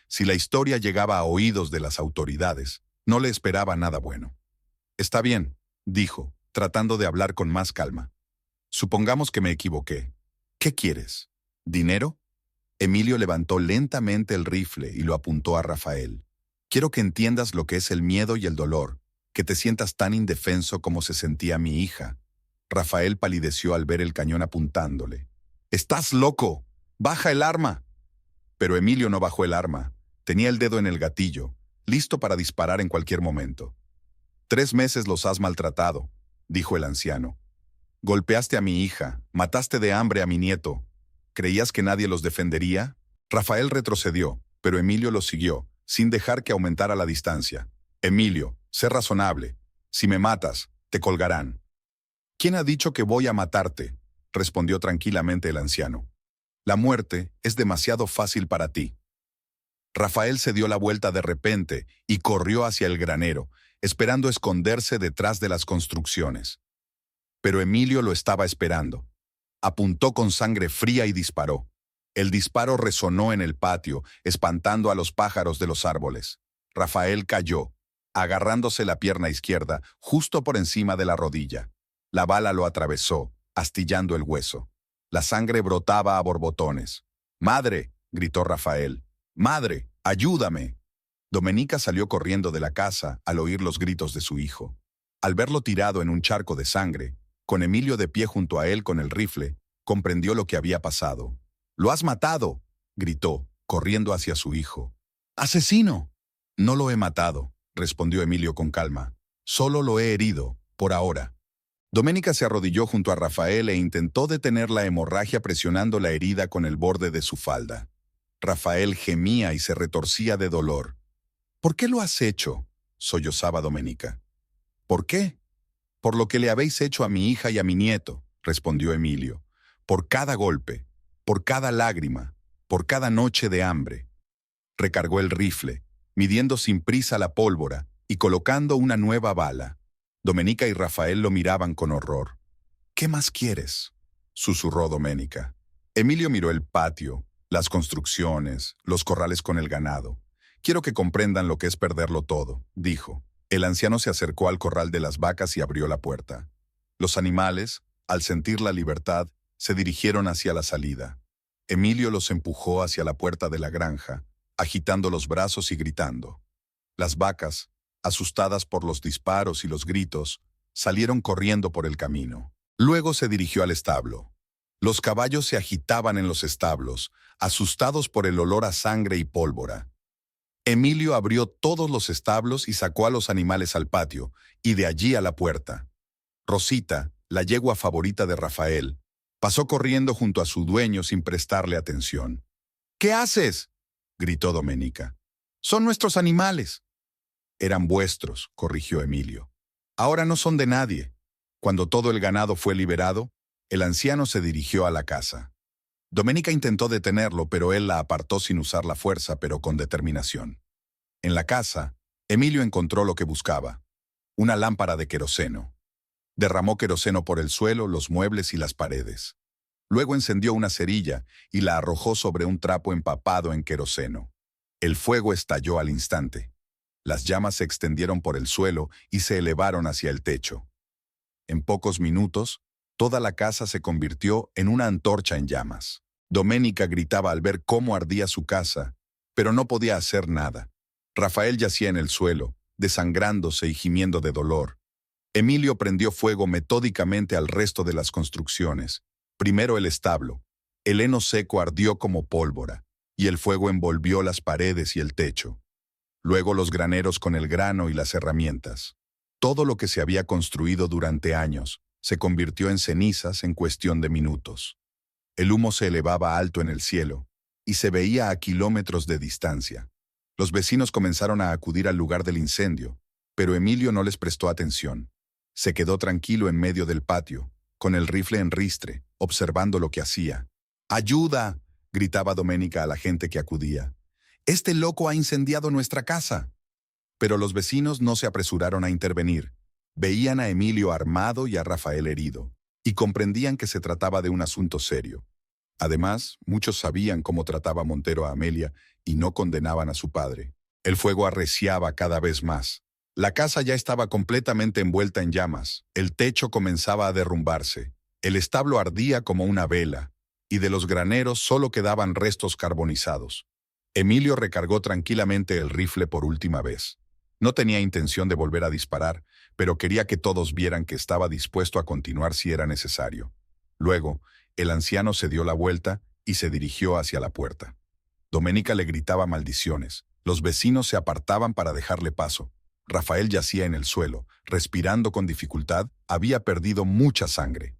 Si la historia llegaba a oídos de las autoridades, no le esperaba nada bueno. «Está bien», dijo, tratando de hablar con más calma. «Supongamos que me equivoqué. ¿Qué quieres? ¿Dinero?». Emilio levantó lentamente el rifle y lo apuntó a Rafael. «Quiero que entiendas lo que es el miedo y el dolor, que te sientas tan indefenso como se sentía mi hija». Rafael palideció al ver el cañón apuntándole. «¡Estás loco! ¡Baja el arma!». Pero Emilio no bajó el arma. Tenía el dedo en el gatillo, listo para disparar en cualquier momento. «3 meses los has maltratado», dijo el anciano. «Golpeaste a mi hija, mataste de hambre a mi nieto. ¿Creías que nadie los defendería?». Rafael retrocedió, pero Emilio los siguió, sin dejar que aumentara la distancia. «Emilio, sé razonable. Si me matas, te colgarán». «¿Quién ha dicho que voy a matarte?», respondió tranquilamente el anciano. «La muerte es demasiado fácil para ti». Rafael se dio la vuelta de repente y corrió hacia el granero, esperando esconderse detrás de las construcciones. Pero Emilio lo estaba esperando. Apuntó con sangre fría y disparó. El disparo resonó en el patio, espantando a los pájaros de los árboles. Rafael cayó, agarrándose la pierna izquierda justo por encima de la rodilla. La bala lo atravesó, astillando el hueso. La sangre brotaba a borbotones. «¡Madre!», gritó Rafael. «¡Madre! ¡Ayúdame!». Domenica salió corriendo de la casa al oír los gritos de su hijo. Al verlo tirado en un charco de sangre, con Emilio de pie junto a él con el rifle, comprendió lo que había pasado. «¡Lo has matado!», gritó, corriendo hacia su hijo. «¡Asesino!». «No lo he matado», respondió Emilio con calma. «Solo lo he herido, por ahora». Domenica se arrodilló junto a Rafael e intentó detener la hemorragia presionando la herida con el borde de su falda. Rafael gemía y se retorcía de dolor. «¿Por qué lo has hecho?», sollozaba Domenica. «¿Por qué?». «Por lo que le habéis hecho a mi hija y a mi nieto», respondió Emilio. «Por cada golpe, por cada lágrima, por cada noche de hambre». Recargó el rifle, midiendo sin prisa la pólvora y colocando una nueva bala. Domenica y Rafael lo miraban con horror. «¿Qué más quieres?», susurró Domenica. Emilio miró el patio, las construcciones, los corrales con el ganado. «Quiero que comprendan lo que es perderlo todo», dijo. El anciano se acercó al corral de las vacas y abrió la puerta. Los animales, al sentir la libertad, se dirigieron hacia la salida. Emilio los empujó hacia la puerta de la granja, agitando los brazos y gritando. Las vacas, asustadas por los disparos y los gritos, salieron corriendo por el camino. Luego se dirigió al establo. Los caballos se agitaban en los establos, asustados por el olor a sangre y pólvora. Emilio abrió todos los establos y sacó a los animales al patio, y de allí a la puerta. Rosita, la yegua favorita de Rafael, pasó corriendo junto a su dueño sin prestarle atención. «¿Qué haces?», gritó Domenica. «Son nuestros animales». «Eran vuestros», corrigió Emilio. «Ahora no son de nadie». Cuando todo el ganado fue liberado, el anciano se dirigió a la casa. Domenica intentó detenerlo, pero él la apartó sin usar la fuerza, pero con determinación. En la casa, Emilio encontró lo que buscaba: una lámpara de queroseno. Derramó queroseno por el suelo, los muebles y las paredes. Luego encendió una cerilla y la arrojó sobre un trapo empapado en queroseno. El fuego estalló al instante. Las llamas se extendieron por el suelo y se elevaron hacia el techo. En pocos minutos, toda la casa se convirtió en una antorcha en llamas. Domenica gritaba al ver cómo ardía su casa, pero no podía hacer nada. Rafael yacía en el suelo, desangrándose y gimiendo de dolor. Emilio prendió fuego metódicamente al resto de las construcciones. Primero el establo. El heno seco ardió como pólvora, y el fuego envolvió las paredes y el techo. Luego los graneros con el grano y las herramientas. Todo lo que se había construido durante años se convirtió en cenizas en cuestión de minutos. El humo se elevaba alto en el cielo y se veía a kilómetros de distancia. Los vecinos comenzaron a acudir al lugar del incendio, pero Emilio no les prestó atención. Se quedó tranquilo en medio del patio, con el rifle en ristre, observando lo que hacía. «¡Ayuda!», gritaba Domenica a la gente que acudía. «¡Este loco ha incendiado nuestra casa!». Pero los vecinos no se apresuraron a intervenir. Veían a Emilio armado y a Rafael herido, y comprendían que se trataba de un asunto serio. Además, muchos sabían cómo trataba Montero a Amelia y no condenaban a su padre. El fuego arreciaba cada vez más. La casa ya estaba completamente envuelta en llamas. El techo comenzaba a derrumbarse. El establo ardía como una vela, y de los graneros solo quedaban restos carbonizados. Emilio recargó tranquilamente el rifle por última vez. No tenía intención de volver a disparar, pero quería que todos vieran que estaba dispuesto a continuar si era necesario. Luego, el anciano se dio la vuelta y se dirigió hacia la puerta. Domenica le gritaba maldiciones. Los vecinos se apartaban para dejarle paso. Rafael yacía en el suelo, respirando con dificultad, había perdido mucha sangre.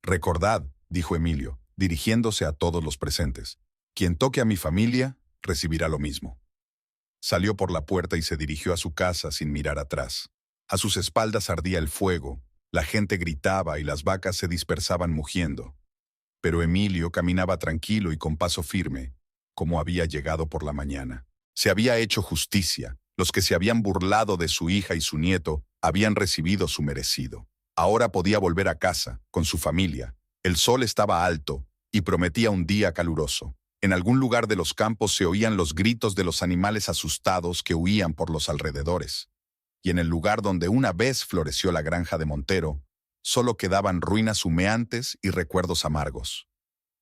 «Recordad», dijo Emilio, dirigiéndose a todos los presentes, «quien toque a mi familia, recibirá lo mismo». Salió por la puerta y se dirigió a su casa sin mirar atrás. A sus espaldas ardía el fuego, la gente gritaba y las vacas se dispersaban mugiendo. Pero Emilio caminaba tranquilo y con paso firme, como había llegado por la mañana. Se había hecho justicia. Los que se habían burlado de su hija y su nieto habían recibido su merecido. Ahora podía volver a casa, con su familia. El sol estaba alto y prometía un día caluroso. En algún lugar de los campos se oían los gritos de los animales asustados que huían por los alrededores. Y en el lugar donde una vez floreció la granja de Montero, solo quedaban ruinas humeantes y recuerdos amargos.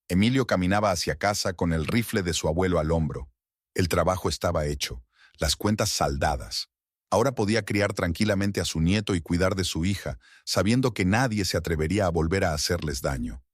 Emilio caminaba hacia casa con el rifle de su abuelo al hombro. El trabajo estaba hecho, las cuentas saldadas. Ahora podía criar tranquilamente a su nieto y cuidar de su hija, sabiendo que nadie se atrevería a volver a hacerles daño.